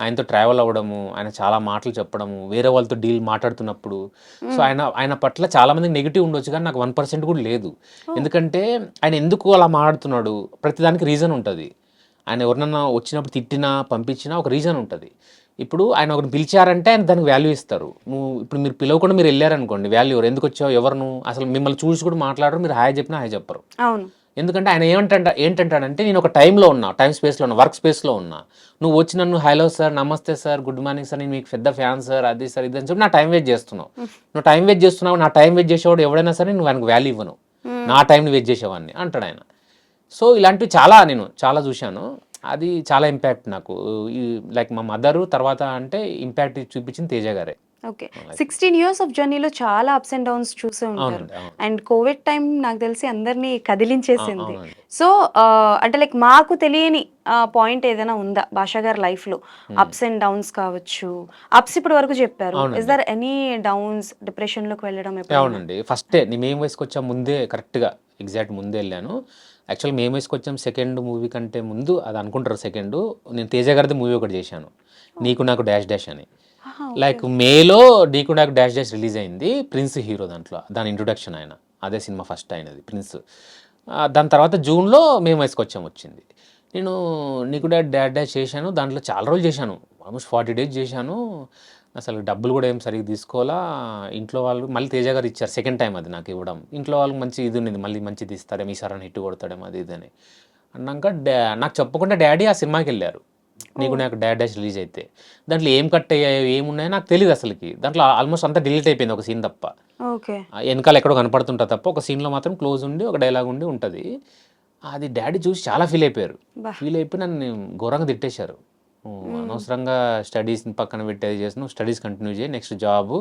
ఆయనతో ట్రావెల్ అవ్వడము, ఆయన చాలా మాటలు చెప్పడము, వేరే వాళ్ళతో మాట్లాడుతున్నప్పుడు. సో ఆయన పట్ల చాలామందికి నెగిటివ్ ఉండొచ్చు, కానీ నాకు 1% కూడా లేదు. ఎందుకంటే ఆయన ఎందుకు అలా మాట్లాడుతున్నాడు, ప్రతిదానికి రీజన్ ఉంటుంది. ఆయన ఎవరినన్నా వచ్చినప్పుడు తిట్టినా పంపించినా ఒక రీజన్ ఉంటుంది. ఇప్పుడు ఆయన ఒకరిని పిలిచారంటే ఆయన దానికి వాల్యూ ఇస్తారు. ఇప్పుడు మీరు పిలవకుండా మీరు వెళ్ళారనుకోండి, వాల్యూ ఎవరు, ఎందుకు వచ్చావు, ఎవరు, అసలు మిమ్మల్ని చూసి కూడా మాట్లాడరు, మీరు హాయ్ చెప్పినా హాయ్ చెప్పరు. ఎందుకంటే ఆయన ఏంటంటాడంటే నేను ఒక టైం స్పేస్లో ఉన్నా, వర్క్ స్పేస్లో ఉన్నా, నువ్వు వచ్చి నన్ను హలో సార్, నమస్తే సార్, గుడ్ మార్నింగ్ సార్, నేను మీకు పెద్ద ఫ్యాన్ సార్, అది సార్ ఇది అని చెప్పి నా టైం వేస్ట్ చేస్తున్నావు. నువ్వు టైం వేస్ట్ చేస్తున్నావు, నా టైం వేస్ట్ చేసేవాడు ఎవడైనా సరే నువ్వు ఆయనకు వాల్యూ ఇవ్వను, నా టైంని వేస్ట్ చేసేవాడిని అంటాడు ఆయన. సో ఇలాంటివి నేను చాలా చూశాను. అది చాలా ఇంపాక్ట్ నాకు. లైక్ మా మదరు తర్వాత అంటే ఇంపాక్ట్ చూపించింది తేజ గారే. ఓకే, 16 years ఆఫ్ జర్నీలో చాలా అప్స్ అండ్ డౌన్స్ చూసే ఉంటారు. అండ్ కోవిడ్ టైం నాకు తెలిసి అందరినీ కదిలించేసింది. సో అంటే లైక్ మాకు తెలియని పాయింట్ ఏదైనా ఉందా భాషా గారి లైఫ్లో? అప్స్ అండ్ డౌన్స్ కావచ్చు, అప్స్ ఇప్పటి వరకు చెప్పారు, ఇస్ దర్ ఎనీ డౌన్స్, డిప్రెషన్లోకి వెళ్ళడం? అవునండి, ఫస్టే మేము వయసుకు వచ్చా ముందే, కరెక్ట్గా ఎగ్జాక్ట్ ముందే వెళ్ళాను. యాక్చువల్ మేము వేసుకొచ్చాం సెకండ్ మూవీ కంటే ముందు, అది అనుకుంటారు సెకండ్, నేను తేజ గారిది మూవీ ఒకటి చేశాను, నీకు నాకు డాష్ డాష్ అని. లైక్ మేలో నీకు నాకు డాష్ డాష్ రిలీజ్ అయింది, ప్రిన్స్ హీరో దాంట్లో, దాని ఇంట్రొడక్షన్ ఆయన, అదే సినిమా ఫస్ట్ అయినది ప్రిన్స్. దాని తర్వాత జూన్లో మేము వేసుకొచ్చాం వచ్చింది. నేను నీకు డాష్ డాష్ చేశాను, దాంట్లో చాలా రోజులు చేశాను, ఆల్మోస్ట్ 40 days చేశాను. అసలు డబ్బులు కూడా ఏం సరిగ్గా తీసుకోవాలా. ఇంట్లో వాళ్ళు మళ్ళీ తేజ గారు ఇచ్చారు సెకండ్ టైం అది నాకు ఇవ్వడం. ఇంట్లో వాళ్ళకి మంచి ఇది ఉన్నది, మళ్ళీ మంచిది ఇస్తారేమో ఈసారి అని హిట్ కొడతాడేమో అది ఇది అని అన్నాక నాకు చెప్పకుండా డాడీ ఆ సినిమాకి వెళ్ళారు. నీకు నాకు డాడ్ డాష్ రిలీజ్ అయితే దాంట్లో ఏం కట్ అయ్యాయో ఏమున్నాయో నాకు తెలియదు అసలుకి. దాంట్లో ఆల్మోస్ట్ అంతా డిలీట్ అయిపోయింది ఒక సీన్ తప్ప. ఓకే. వెనకాల ఎక్కడో కనపడుతుంటా తప్ప ఒక సీన్లో మాత్రం క్లోజ్ ఉండి ఒక డైలాగ్ ఉండి ఉంటుంది. అది డాడీ చూసి చాలా ఫీల్ అయిపోయారు. బా. ఫీల్ అయిపోయి నన్ను ఘోరంగా తిట్టేశారు. అనవసరంగా స్టడీస్ పక్కన పెట్టేది చేసి నువ్వు స్టడీస్ కంటిన్యూ చేయి, నెక్స్ట్ జాబు,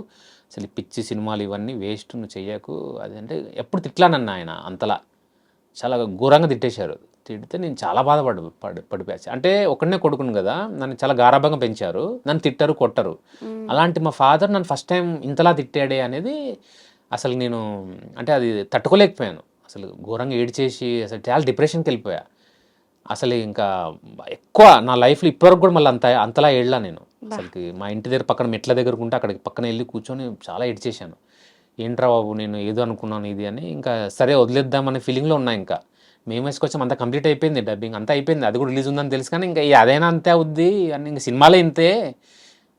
అసలు ఈ పిచ్చి సినిమాలు ఇవన్నీ వేస్ట్, నువ్వు చెయ్యకు అది అంటే ఎప్పుడు తిట్లానన్న ఆయన అంతలా చాలా ఘోరంగా తిట్టేశారు. తిడితే నేను చాలా పడిపోయా. అంటే ఒకనే కొడుకును కదా, నన్ను చాలా గారాభంగా పెంచారు, నన్ను తిట్టరు కొట్టరు. అలాంటి మా ఫాదర్ నన్ను ఫస్ట్ టైం ఇంతలా తిట్టాడే అనేది అసలు నేను అంటే అది తట్టుకోలేకపోయాను. అసలు ఘోరంగా ఏడ్చేసి అసలు చాలా డిప్రెషన్కి వెళ్ళిపోయా. అసలు ఇంకా ఎక్కువ నా లైఫ్లో ఇప్పటివరకు కూడా మళ్ళీ అంతలా ఏడ్లా నేను. అసలుకి మా ఇంటి దగ్గర పక్కన మెట్ల దగ్గరకు ఉంటే అక్కడికి పక్కన వెళ్ళి కూర్చొని చాలా ఏడ్చేశాను. ఏంట్రా బాబు నేను ఏదో అనుకున్నాను ఇది అని. ఇంకా సరే వదిలేద్దామనే ఫీలింగ్లో ఉన్నా. ఇంకా మేము వేసుకొచ్చాం, అంతా కంప్లీట్ అయిపోయింది, డబ్బింగ్ అంతా అయిపోయింది, అది కూడా రిలీజ్ ఉందని తెలుసు. కానీ ఇంకా అదైనా అంతే అవుద్ది అని, ఇంక సినిమాలే ఇంతే,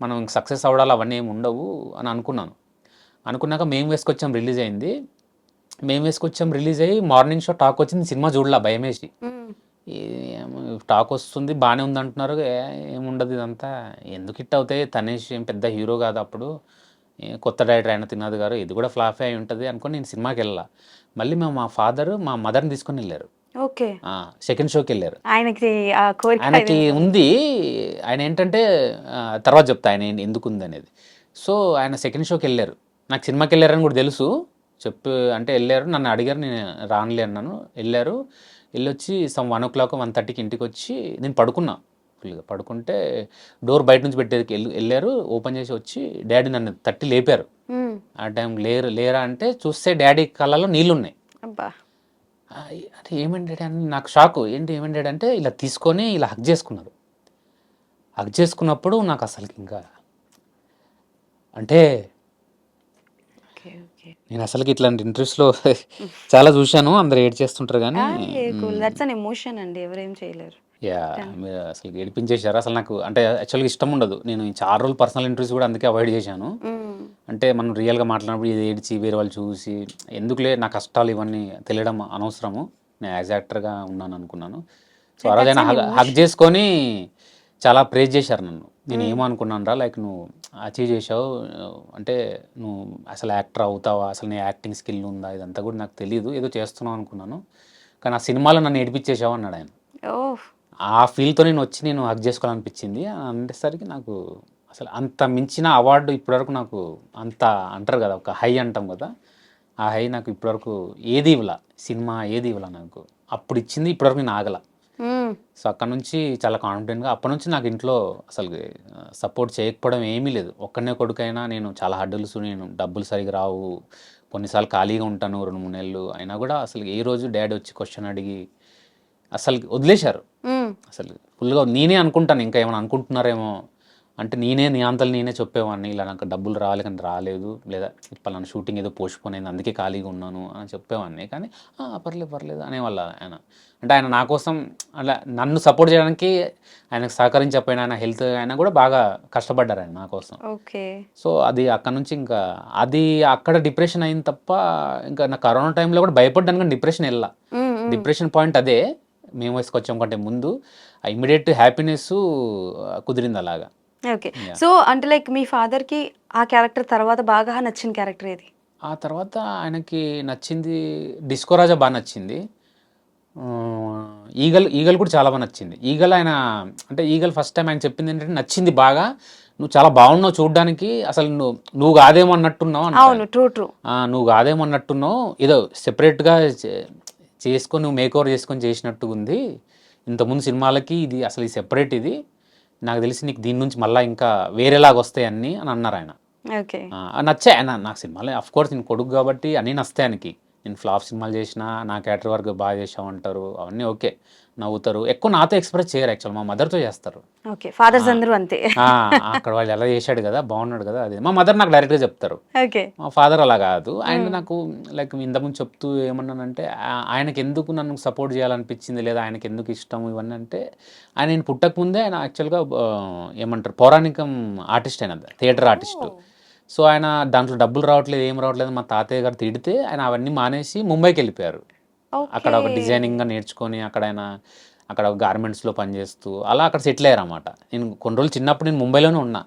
మనం ఇంక సక్సెస్ అవ్వడాలు అవన్నీ ఏమి ఉండవు అని అనుకున్నాను. అనుకున్నాక మేము వేసుకొచ్చాం, రిలీజ్ అయింది. మేము వేసుకొచ్చాం, రిలీజ్ అయ్యి మార్నింగ్ షో టాక్ వచ్చింది. సినిమా చూడలా, భయమేసి. టాక్ వస్తుంది బాగానే ఉంది అంటున్నారు, ఏముండదు ఇదంతా, ఎందుకు హిట్ అవుతాయి, తనేష్ ఏం పెద్ద హీరో కాదు అప్పుడు, కొత్త డైరెక్టర్ అయిన తిన్నది గారు, ఇది కూడా ఫ్లాఫే అయి ఉంటుంది అనుకుని నేను సినిమాకి వెళ్ళా. మళ్ళీ మేము మా ఫాదర్ మా మదర్ని తీసుకొని వెళ్ళారు. ఓకే. సెకండ్ షోకి వెళ్ళారు. ఆయనకి ఆ కోరిక ఆయనకి ఉంది, ఆయన ఏంటంటే తర్వాత చెప్తా ఆయన ఎందుకు ఉంది అనేది. సో ఆయన సెకండ్ షోకి వెళ్ళారు. నాకు సినిమాకి వెళ్ళారని కూడా తెలుసు, అంటే వెళ్ళారు. నన్ను అడిగారు, నేను రానులే అన్నాను. వెళ్ళారు. వెళ్ళొచ్చి 1 o'clock 1:30కి ఇంటికి వచ్చి నేను పడుకున్నా. ఫుల్గా పడుకుంటే డోర్ బయట నుంచి పెట్టేది వెళ్ళారు. ఓపెన్ చేసి వచ్చి డాడీ నన్ను తట్టి లేపారు. ఆ టైం లేరా అంటే చూస్తే డాడీ కళ్ళలో నీళ్ళున్నాయి. అంటే ఏమండి డాడీ అని నాకు షాకు. ఏంటి ఏమండి డాడీ అంటే ఇలా తీసుకొని ఇలా హగ్ చేసుకున్నారు. హగ్ చేసుకున్నప్పుడు నాకు అసలు ఇంకా అంటే నేను అసలుకి ఇట్లాంటి ఇంట్రెస్ట్లో చాలా చూశాను, అందరు ఏడ్ చేస్తుంటారు కానీ దట్స్ అన్ ఎమోషన్ అండి, ఎవరేం చేయలేరు. మీరు అసలు ఏడిపించేశారు. అసలు నాకు అంటే యాక్చువల్గా ఇష్టం ఉండదు. నేను చాలా రోజులు పర్సనల్ ఇంటర్వ్యూస్ కూడా అందుకే అవాయిడ్ చేశాను. అంటే మనం రియల్గా మాట్లాడినప్పుడు ఇది ఏడ్చి వేరే వాళ్ళు చూసి ఎందుకులే, నా కష్టాలు ఇవన్నీ తెలియడం అనవసరము, నేను యాజ్ యాక్టర్గా ఉన్నాను అనుకున్నాను. సో ఆ రోజైనా హగ్ చేసుకొని చాలా ప్రేజ్ చేశారు నన్ను. నేను ఏమనుకున్నాను రా, లైక్ నువ్వు అచీవ్ చేసావు, అంటే నువ్వు అసలు యాక్టర్ అవుతావా, అసలు నీ యాక్టింగ్ స్కిల్ ఉందా, ఇదంతా కూడా నాకు తెలియదు, ఏదో చేస్తున్నావు అనుకున్నాను, కానీ ఆ సినిమాలో నన్ను ఏడిపించేసావు అన్నాడు ఆయన. ఆ ఫీల్తో నేను హగ్ చేసుకోవాలనిపించింది అనేసరికి నాకు అసలు అంత మించిన అవార్డు ఇప్పటివరకు నాకు అంత అంటారు కదా, ఒక హై అంటాం కదా, ఆ హై నాకు ఇప్పటివరకు ఏది ఇవ్వాల, సినిమా ఏది ఇవ్వాల నాకు, అప్పుడు ఇచ్చింది ఇప్పటివరకు నేను ఆగల. సో అక్కడ నుంచి చాలా కాన్ఫిడెంట్గా, అప్పటి నుంచి నాకు ఇంట్లో అసలు సపోర్ట్ చేయకపోవడం ఏమీ లేదు. ఒక్కనే కొడుకైనా నేను చాలా హడ్డల్స్, నేను డబ్బులు సరిగా రావు, కొన్నిసార్లు ఖాళీగా ఉంటాను 2-3 నెలలు అయినా కూడా అసలు ఏ రోజు డాడీ వచ్చి క్వశ్చన్ అడిగి అసలు వదిలేశారు. అసలు ఫుల్గా నేనే అనుకుంటాను, ఇంకా ఏమైనా అనుకుంటున్నారేమో అంటే నీ అంతలు నేనే చెప్పేవాడిని, ఇలా నాకు డబ్బులు రావాలి కానీ రాలేదు, లేదా పలానా షూటింగ్ ఏదో పోస్ట్పోన్ అయింది అందుకే ఖాళీగా ఉన్నాను అని చెప్పేవాడిని. కానీ పర్లేదు అనేవాళ్ళ ఆయన. అంటే ఆయన నా కోసం అలా నన్ను సపోర్ట్ చేయడానికి, ఆయనకు సహకరించకపోయినా ఆయన హెల్త్ అయినా కూడా బాగా కష్టపడ్డారు ఆయన నా కోసం. ఓకే. సో అది అక్కడ నుంచి ఇంకా అది అక్కడ డిప్రెషన్ అయింది తప్ప, ఇంకా నా కరోనా టైంలో కూడా భయపడ్డాను కానీ డిప్రెషన్ వెళ్ళా. డిప్రెషన్ పాయింట్ అదే, మేము వేసుకొచ్చాం కంటే ముందు ఆ ఇమ్మీడియట్ హ్యాపీనెస్ కుదిరింది అలాగా. ఓకే. సో అంటే లైక్ మీ ఫాదర్కి ఆ క్యారెక్టర్ తర్వాత బాగా నచ్చిన క్యారెక్టర్ ఏది? ఆ తర్వాత ఆయనకి నచ్చింది డిస్కో రాజా బాగా నచ్చింది. ఈగల్ కూడా చాలా బాగా నచ్చింది. ఈగల్ ఆయన అంటే ఈగల్ ఫస్ట్ టైం ఆయన చెప్పింది ఏంటంటే నచ్చింది బాగా, నువ్వు చాలా బాగున్నావు చూడడానికి, అసలు నువ్వు కాదేమో అన్నట్టున్నావు నువ్వు కాదేమో అన్నట్టున్నావు, ఏదో సెపరేట్గా చేసుకొని నువ్వు మేకోవర్ చేసుకొని చేసినట్టుగా ఉంది, ఇంతకుముందు సినిమాలకి ఇది అసలు ఈ సెపరేట్, ఇది నాకు తెలిసి నీకు దీని నుంచి మళ్ళీ ఇంకా వేరేలాగా వస్తాయి అన్నీ అని అన్నారు ఆయన. నచ్చాయి ఆయన నాకు సినిమాలు. అఫ్ కోర్స్ నేను కొడుకు కాబట్టి అన్నీ నస్తాయి ఆయనకి. నేను ఫ్లాప్ సినిమాలు చేసినా నా క్యారెక్టర్ వర్క్ బాగా చేసావు అంటారు, అవన్నీ ఓకే, నవ్వుతారు. ఎక్కువ నాతో ఎక్స్‌ప్రెస్ చేయరు యాక్చువల్ మా మదర్‌తో చేస్తారు. ఓకే. ఫాదర్స్ అందరూ అంతే. ఆ! అక్కడ వాళ్ళు ఎలా చేశాడు కదా! బాగున్నాడు కదా! అది. మా మదర్ నాకు డైరెక్ట్‌గా చెప్తారు. ఓకే. మా ఫాదర్ అలా కాదు. ఆయన నాకు లైక్ ఇంతకుముందు చెప్తూ ఏమన్నానంటే ఆయనకెందుకు నన్ను సపోర్ట్ చేయాలనిపించింది లేదా ఆయనకెందుకు ఇష్టం ఇవన్నీ అంటే నేను పుట్టకముందే ఆయన యాక్చువల్‌గా ఏమంటారు పౌరాణికం ఆర్టిస్ట్ ఆయన థియేటర్ ఆర్టిస్టు. సో, ఆయన దాంట్లో డబ్బులు రావట్లేదు, ఏం రావట్లేదు మా తాతయ్య గారు తిడితే ఆయన అవన్నీ మానేసి ముంబైకెళ్ళిపోయారు. అక్కడ ఒక ఓకే. డిజైనింగ్‌గా నేర్చుకొని అక్కడ గార్మెంట్స్‌లో పనిచేస్తూ అలా అక్కడ సెటిల్ అయ్యారన్నమాట. నేను కొన్ని రోజులు చిన్నప్పుడు నేను ముంబైలోనే ఉన్నా.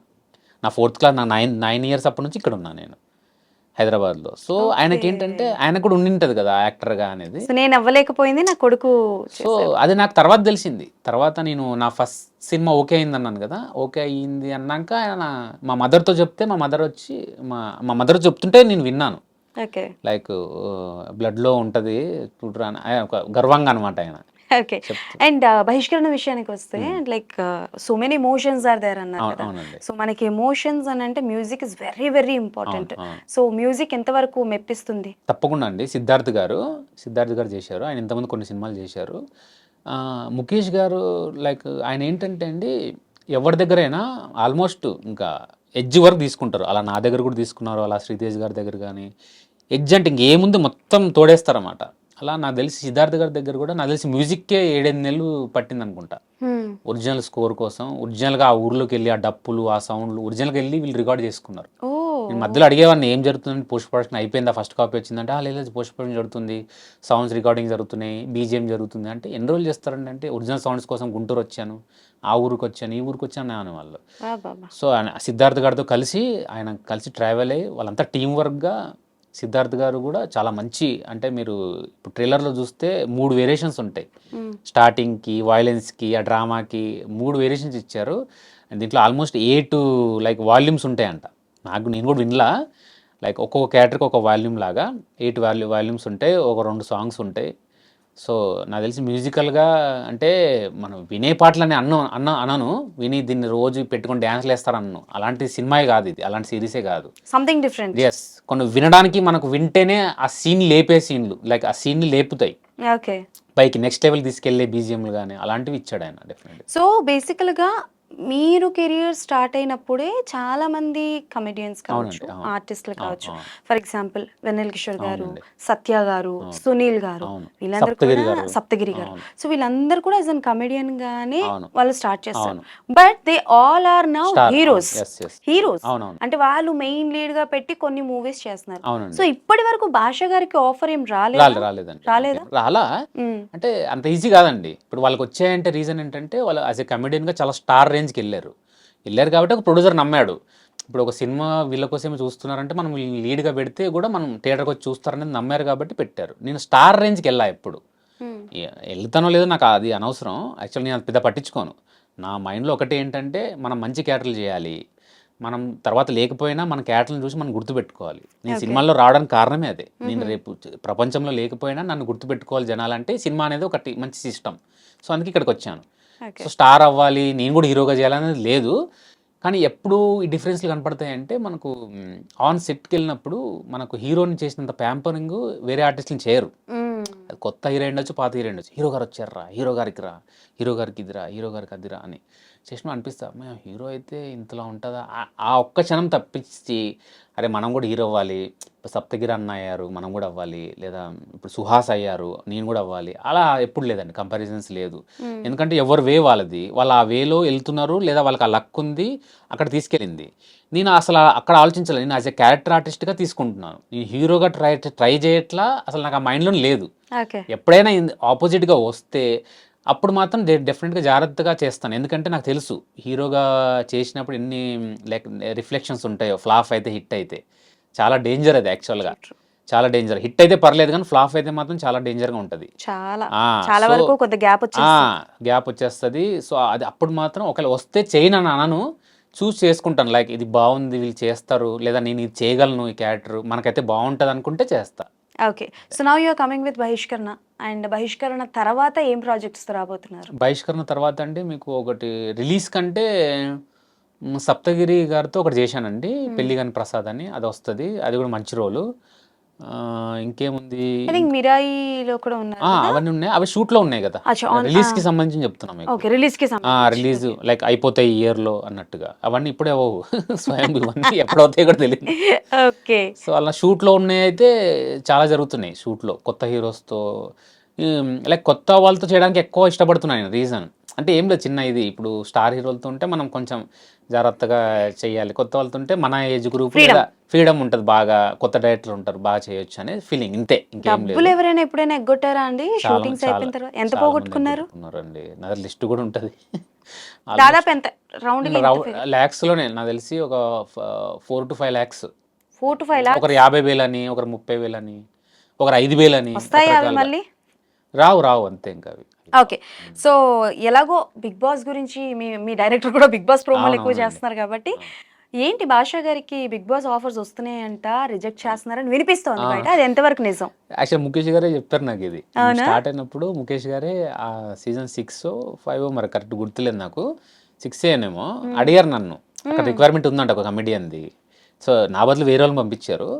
నా 4థ్ క్లాస్ నా 9 ఇయర్స్ అప్పటి నుంచి ఇక్కడ ఉన్నా నేను హైదరాబాద్‌లో. So, okay. ఆయనకేంటంటే ఆయనకు కూడా ఉండింటది కదా! యాక్టర్‌గా అనేది. సో, నేను అవ్వలేకపోయింది. నా కొడుకు సో, అది నాకు తర్వాత తెలిసింది. తర్వాత నేను నా ఫస్ట్ సినిమా ఓకే అయిందన్నాను కదా! ఓకే అయ్యింది అన్నాక ఆయన మా మదర్‌తో చెప్తే మా మదర్ వచ్చి మా మా మదర్ చెప్తుంటే నేను విన్నాను. ఓకే. లైక్ బ్లడ్‌లో ఉంటది చూడరా అని ఒక గర్వంగా అనమాట ఆయన ఓకే. చెప్తూ. అండ్ బహిష్కరణ విషయానికి వస్తే like so many emotions are there అన్నారు కదా. అవునండి. సో మనకి ఎమోషన్స్ అని అంటే music is very very important. అవును. సో మ్యూజిక్ ఎంతవరకు మెప్పిస్తుంది? తప్పకుండా అండి. సిద్ధార్థ్ గారు చేశారు. ఆయన ఇంతకుముందు కొన్ని సినిమాలు చేశారు. ముఖేష్ గారు లైక్ ఆయన ఏంటంటే అండి ఎవరి దగ్గరైనా ఆల్మోస్ట్ ఇంకా ఎడ్జ్ వరకు తీసుకుంటారు. అలా నా దగ్గర కూడా తీసుకున్నారు. అలా శ్రీతేజ్ గారి దగ్గర కానీ ఎడ్జ్ అంటే ఇంకేముంది మొత్తం తోడేస్తారన్నమాట. అలా నాకు తెలిసి సిద్ధార్థ్ గారి దగ్గర కూడా నాకు తెలిసి మ్యూజిక్కే 7-8 నెలలు పట్టింది అనుకుంటా. ఒరిజినల్ స్కోర్ కోసం ఒరిజినల్గా ఆ ఊర్లోకి వెళ్ళి ఆ డప్పులు ఆ సౌండ్లు ఒరిజినల్గా వెళ్ళి వీళ్ళు రికార్డ్ చేసుకున్నారు. ఓ నేను మధ్యలో అడిగేవాడిని ఏం జరుగుతుంది పోస్ట్ ప్రొడక్షన్ అయిపోయిందా ఫస్ట్ కాపీ వచ్చిందంటే లేదు పోస్ట్ ప్రొడక్షన్ జరుగుతుంది, సౌండ్స్ రికార్డింగ్ జరుగుతున్నాయి, బీజిఎం జరుగుతుంది అంటే ఎన్ని రోజులు చేస్తారండి అంటే ఒరిజినల్ సౌండ్స్ కోసం గుంటూరు వచ్చాను, ఆ ఊరికి వచ్చాను, ఈ ఊరికి వచ్చాను అనేవాళ్ళు. బాబా. సో ఆయన సిద్ధార్థ్ గారితో ఆయన కలిసి ట్రావెల్ అయ్యి వాళ్ళంతా టీం వర్క్గా సిద్ధార్థ్ గారు కూడా చాలా మంచి అంటే మీరు ఇప్పుడు ట్రైలర్లో చూస్తే 3 వేరియేషన్స్ ఉంటాయి. స్టార్టింగ్కి వైలెన్స్కి ఆ డ్రామాకి 3 వేరియేషన్స్ ఇచ్చారు. దీంట్లో ఆల్మోస్ట్ 8 లైక్ వాల్యూమ్స్ ఉంటాయంట. నేను కూడా వినలా. లైక్ ఒక్కొక్క క్యారెక్టర్కి ఒక వాల్యూమ్ లాగా 8 వాల్యూమ్స్ ఉంటాయి. ఒక 2 సాంగ్స్ ఉంటాయి. సో నాకు తెలిసి మ్యూజికల్గా అంటే మనం వినే పాటలని అనను విని దీన్ని రోజు పెట్టుకొని డ్యాన్స్లు వేస్తారన్ను అలాంటి సినిమాయే కాదు ఇది, అలాంటి సిరీసే కాదు. Something different. ఎస్ కొన్ని వినడానికి మనకు వింటేనే ఆ సీన్ లేపే సీన్లు లైక్ ఆ సీన్ని లేపుతాయి ఓకే. పైకి నెక్స్ట్ లెవెల్ తీసుకెళ్లే బీజిఎంలు కానీ అలాంటివి ఇచ్చాడు ఆయన డెఫినెట్లీ. సో బేసికల్గా మీరు కెరియర్ స్టార్ట్ అయినప్పుడే చాలా మంది కమెడియన్స్ కావచ్చు, అవునండి, అవును. ఆర్టిస్టులు కావచ్చు. అవును. ఫర్ ఎగ్జాంపుల్ వెన్నెల కిషోర్ గారు, అవునండి. సత్య గారు, సునీల్ గారు, అవును. వీళ్ళందరూ సప్తగిరి కూడా గారు. సప్తగిరి గారు. అవును. సో వీళ్ళందరూ కూడా యాజ్ అన్ కమెడియన్ గానే అవును. వాళ్ళు స్టార్ట్ చేస్తారు. అవును. But they all are now Star. Heroes. Yes, yes. Heroes అవునవును. అంటే వాళ్ళు మెయిన్ లీడ్ గా పెట్టి కొన్ని మూవీస్ చేస్తున్నారు. అవునండి. సో ఇప్పటి వరకు భాష గారికి ఆఫర్ ఏం రాలేదా? రాలేదండి. రాలేదా? రాలా అంటే అంత ఈజీ కాదండి. ఇప్పుడు వాళ్ళకి వచ్చాయంటే రీజన్ ఏంటంటే వాళ్ళు యాజ్ ఎ కమెడియన్గా చాలా స్టార్ రేంజ్కి వెళ్ళారు కాబట్టి ఒక ప్రొడ్యూసర్ నమ్మాడు. ఇప్పుడు ఒక సినిమా వీళ్ళ కోసమే చూస్తున్నారంటే మనం వీళ్ళని లీడ్గా పెడితే కూడా మనం థియేటర్కి వచ్చి చూస్తారనేది నమ్మారు కాబట్టి పెట్టారు. నేను స్టార్ రేంజ్కి వెళ్ళా ఎప్పుడు వెళ్తానో లేదో నాకు అది అనవసరం. యాక్చువల్లీ నేను అది పెద్ద పట్టించుకోను. నా మైండ్లో ఒకటి ఏంటంటే మనం మంచి క్యారెక్టర్లు చేయాలి, మనం తర్వాత లేకపోయినా మన క్యారెక్టర్లను చూసి మనం గుర్తుపెట్టుకోవాలి. నేను సినిమాల్లో రావడానికి కారణమే అదే. నేను రేపు ప్రపంచంలో లేకపోయినా నన్ను గుర్తుపెట్టుకోవాలి జనాలంటే సినిమా అనేది ఒకటి మంచి సిస్టమ్. సో అందుకే ఇక్కడికి వచ్చాను. సో స్టార్ అవ్వాలి నేను కూడా హీరోగా చేయాలనేది లేదు. కానీ ఎప్పుడు ఈ డిఫరెన్స్లు కనపడతాయంటే మనకు ఆన్ సెట్కి వెళ్ళినప్పుడు మనకు హీరోని చేసినంత ప్యాంపరింగ్ వేరే ఆర్టిస్టులు చేయరు. అది కొత్త హీరో ఉండొచ్చు, పాత హీరో ఉండొచ్చు. హీరో గారు వచ్చారా, హీరో గారికి రా, హీరో గారికి ఇదిరా, హీరో గారికి అదిరా అని చేసిన అనిపిస్తా మేము హీరో అయితే ఇంతలా ఉంటుందా ఆ ఒక్క క్షణం తప్పించి అరే మనం కూడా హీరో అవ్వాలి, సప్తగిరి అన్న అయ్యారు మనం కూడా అవ్వాలి, లేదా ఇప్పుడు సుహాస్ అయ్యారు నేను కూడా అవ్వాలి, అలా ఎప్పుడు లేదండి. కంపారిజన్స్ లేదు. ఎందుకంటే ఎవరు వే వాళ్ళది, వాళ్ళు ఆ వేలో వెళ్తున్నారు లేదా వాళ్ళకి ఆ లక్ ఉంది అక్కడ తీసుకెళ్ళింది. నేను అసలు అక్కడ ఆలోచించలేదు. నేను యాజ్ ఎ క్యారెక్టర్ ఆర్టిస్ట్గా తీసుకుంటున్నాను. నేను హీరోగా ట్రై చేయట్లా, అసలు నాకు ఆ మైండ్లో లేదు. ఎప్పుడైనా ఆపోజిట్గా వస్తే అప్పుడు మాత్రం డెఫినెట్గా జాగ్రత్తగా చేస్తాను. ఎందుకంటే నాకు తెలుసు హీరోగా చేసినప్పుడు ఎన్ని లైక్ రిఫ్లెక్షన్స్ ఉంటాయో. ఫ్లాప్ అయితే హిట్ అయితే చాలా డేంజర్ అది యాక్చువల్గా, చాలా డేంజర్. హిట్ అయితే పర్లేదు కానీ ఫ్లాప్ అయితే మాత్రం చాలా డేంజర్గా ఉంటుంది. చాలా వరకు కొంత గ్యాప్ వచ్చేస్తుంది. సో అది అప్పుడు మాత్రం ఒకవేళ వస్తే చేయను అని అనను, చూస్ చేసుకుంటాను. లైక్ ఇది బాగుంది వీళ్ళు చేస్తారు, లేదా నేను ఇది చేయగలను, ఈ క్యారెక్టర్ మనకైతే బాగుంటుంది అనుకుంటే చేస్తా. Okay. So now you are coming with Bahishkarana. And Bahishkarana తర్వాత ఏం ప్రాజెక్ట్స్ రాబోతున్నారు? బహిష్కరణ తర్వాత అంటే మీకు ఒకటి రిలీజ్ కంటే సప్తగిరి గారితో ఒకటి చేశానండి, పెళ్లి కాని ప్రసాద్ అని. అది వస్తుంది, అది కూడా మంచి రోలు. ఇంకేముంది ఐ థింక్ మిరాయిలో కూడా ఉన్నారు అవన్నీ ఉన్నాయి, అవి షూట్లో ఉన్నాయి కదా, అచ్చా, రిలీజ్ కి సంబంధించి చెప్తున్నాం మీకు. ఓకే, రిలీజ్ కి రిలీజ్ లైక్ అయిపోతాయి ఈ ఇయర్ లో అన్నట్టుగా, అవన్నీ ఇప్పుడే అవ్వవు స్వయం ఇవన్నీ ఎప్పుడవుతాయి కూడా తెలియదు. ఓకే. సో అలా షూట్లో ఉన్నాయి అయితే చాలా జరుగుతున్నాయి షూట్లో కొత్త హీరోస్తో, లైక్ కొత్త వాళ్ళతో చేయడానికి ఎక్కువ ఇష్టపడుతున్నాను. రీజన్ అంటే ఏం లేదు, చిన్న ఇది ఇప్పుడు స్టార్ హీరోలతో ఉంటే మనం కొంచెం జాగ్రత్తగా చేయాలి, కొత్త వాళ్ళతో ఉంటే మన ఏజ్ గ్రూప్ ఫ్రీడమ్ ఉంటుంది, బాగా కొత్త డైరెక్టర్ ఉంటారు, బాగా చేయొచ్చు అనే ఫీలింగ్, ఇంతే, ఇంకేం లేదు. డబ్బులు ఎవరైనా ఎప్పుడైనా ఎగ్గొట్టారా అండి షూటింగ్స్ అయిపోయిన తర్వాత? ఎంత పోగొట్టుకున్నారు? అండి నా లిస్ట్ కూడా ఉంటుంది దాదాపు ఎంత రౌండ్ ల్యాక్స్ లోనే నాకు తెలిసి ఒక 4 to 5 lakhs. 4 to 5 lakhs ఒకరు 50,000 అని, ఒకరు 30,000 అని, ఒకరు 5,000 అని. వస్తాయి అవి మళ్ళీ? రావు అంతే ఇంకా అవి. ఓకే. సో ఎలాగో బిగ్ బాస్ గురించి మీ డైరెక్టర్ కూడా బిగ్ బాస్ ప్రోమోలు ఎక్కువ చేస్తున్నారు కాబట్టి, ఏంటి భాషా గారికి బిగ్ బాస్ ఆఫర్స్ వస్తున్నాయంట, రిజెక్ట్ చేస్తున్నారని వినిపిస్తోంది బయట, అది ఎంతవరకు నిజం? యాక్చువల్ ముఖేష్ గారే చెప్పారు నాకు ఇది. స్టార్ట్ అయినప్పుడు ముఖేష్ గారే ఆ సీజన్ 6 or 5 మరి కరెక్ట్ గుర్తులేదు నాకు, 6 ఏనేమో, అడిగారు నన్ను, అక్కడ రిక్వైర్మెంట్ ఉందంట ఒక కమెడియన్ది. సో నా బదులు వేరే వాళ్ళని పంపించారు.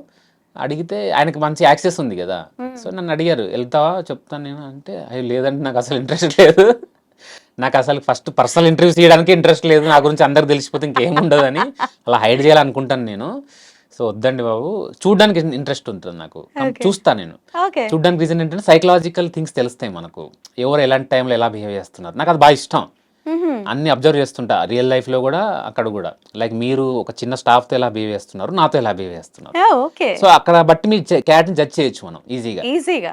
అడిగితే ఆయనకి మంచి యాక్సెస్ ఉంది కదా, సో నన్ను అడిగారు వెళ్తావా, చెప్తాను నేను అంటే, అయ్యో లేదంటే నాకు అసలు ఇంట్రెస్ట్ లేదు, నాకు అసలు ఫస్ట్ పర్సనల్ ఇంటర్వ్యూస్ చేయడానికి ఇంట్రెస్ట్ లేదు, నా గురించి అందరికి తెలిసిపోతే ఇంకేముండదని అలా హైడ్ చేయాలనుకుంటాను నేను. సో వద్దండి బాబు, చూడడానికి ఇంట్రెస్ట్ ఉంటుంది నాకు, చూస్తాను నేను. చూడడానికి రీజన్ ఏంటంటే సైకలాజికల్ థింగ్స్ తెలుస్తాయి మనకు, ఎవరు ఎలాంటి టైంలో ఎలా బిహేవ్ చేస్తున్నారు, నాకు అది బాగా ఇష్టం. అన్ని అబ్జర్వ్ చేస్తుంటా రియల్ లైఫ్ లో కూడా, అక్కడ కూడా, లైక్ మీరు ఒక చిన్న స్టాఫ్ తో ఎలా బిహేవ్ చేస్తున్నారు, నాతో ఎలా బిహేవ్ చేస్తున్నారు, సో అక్కడ బట్టి మీరు క్యారెక్టర్ జడ్జ్ చేయొచ్చు మనం ఈజీగా.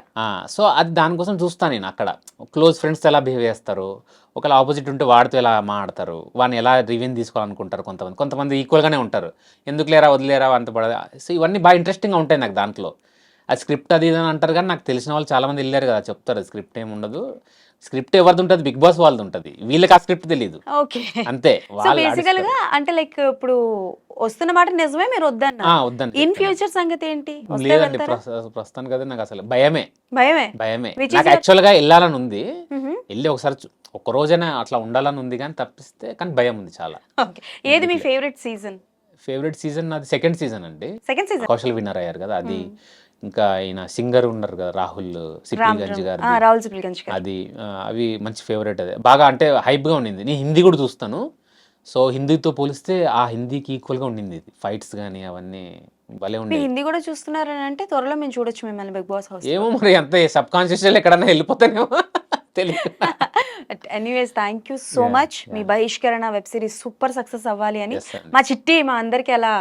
సో అది దానికోసం చూస్తాను నేను, అక్కడ క్లోజ్ ఫ్రెండ్స్ ఎలా బిహేవ్ చేస్తారు, ఒకవేళ ఆపోజిట్ ఉంటే వాడితో ఎలా మాట్లాడతారు, వాడిని ఎలా రివ్యూ తీసుకోవాలనుకుంటారు, కొంతమంది ఈక్వల్ గానే ఉంటారు, ఎందుకు లేరా వదిలేరా అంత పడదు. సో ఇవన్నీ బాగా ఇంట్రెస్టింగ్గా ఉంటాయి నాకు దాంట్లో. అది స్క్రిప్ట్ అది ఇది అని అంటారు కానీ నాకు తెలిసిన వాళ్ళు చాలా మంది వెళ్ళారు కదా, చెప్తారు స్క్రిప్ట్ ఏమి ఉండదు, స్క్రిప్ట్ ఎవరిది ఉంటుంది, బిగ్ బాస్ వాళ్ళది ఉంటుంది, వీళ్ళకి ఆ స్క్రిప్ట్ తెలియదు. ఓకే, అంతే. బేసికల్ గా అంటే లైక్ ఇప్పుడు వస్తున్న మాట నిజమే, మీరు వద్దని ఇన్ ఫ్యూచర్ సంగతి ఏంటి? లేదండి ప్రస్తుతానికి కదా, నాకు అసలు భయమే. భయమే నాకు యాక్చువల్ గా వెళ్ళాలని ఉంది, వెళ్ళి ఒకసారి ఒక రోజైనా అట్లా ఉండాలని ఉంది కానీ తప్పిస్తే, కానీ భయం ఉంది చాలా. ఏది మీ ఫేవరెట్ సీజన్? నాది సెకండ్ సీజన్ అండి. కౌశల్ విన్నర్ అయ్యారు కదా అది. ఇంకా ఆయన సింగర్ ఉన్నారు కదా రాహుల్ సిప్లిగంజ్ గారు, అది అవి మంచి ఫేవరెట్. అదే బాగా అంటే హైప్ గా ఉండింది. నేను హిందీ కూడా చూస్తాను, సో హిందీతో పోలిస్తే ఆ హిందీకి ఈక్వల్ గా ఉండింది ఇది, ఫైట్స్ కానీ అవన్నీ భలే ఉండే. హిందీ కూడా చూస్తున్నారని అంటే త్వరలో మేము చూడొచ్చు మిమ్మల్ని బిగ్ బాస్ హౌస్. ఏమో మరి అంత సబ్ కాన్షియస్ ఎక్కడన్నా వెళ్ళిపోతానేమో తెలియదు. Anyways thank you so much. మీ Bahishkarana web series super success అవ్వాలి అని, మా చిట్టి మా అందరికి అలా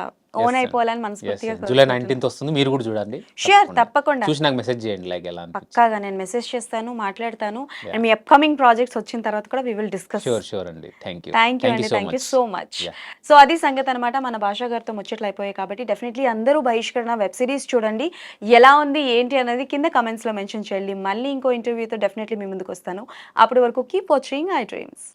ఓన్ అయిపోవాలని మనస్ఫూర్తిగా. జూలై 19th వస్తుంది, మీరు కూడా చూడండి. షూర్, తప్పకుండా చూసి నాకు మెసేజ్ చేయండి, లైక్ ఎలా పక్కాగా నేను మెసేజ్ చేస్తాను, మాట్లాడతాను. అండ్ మీ అప్కమింగ్ ప్రాజెక్ట్స్ వచ్చిన తర్వాత కూడా వి విల్ డిస్కస్. షూర్ అండి. థ్యాంక్ యూ అండి, thank you so much. So అది సంగతి అనమాట. మన భాషా గారితో ముచ్చట్లు అయిపోయాయి కాబట్టి డెఫినెట్లీ అందరూ బహిష్కరణ వెబ్ సిరీస్ చూడండి. ఎలా ఉంది ఏంటి అనేది కింద కమెంట్స్ లో మెన్షన్ చేయండి. మళ్ళీ ఇంకో ఇంటర్వ్యూతో డెఫినెట్లీ మీ ముందుకు వస్తాను. అప్పటి వరకు కీప్ వాచింగ్ ఐ డ్రీమ్స్.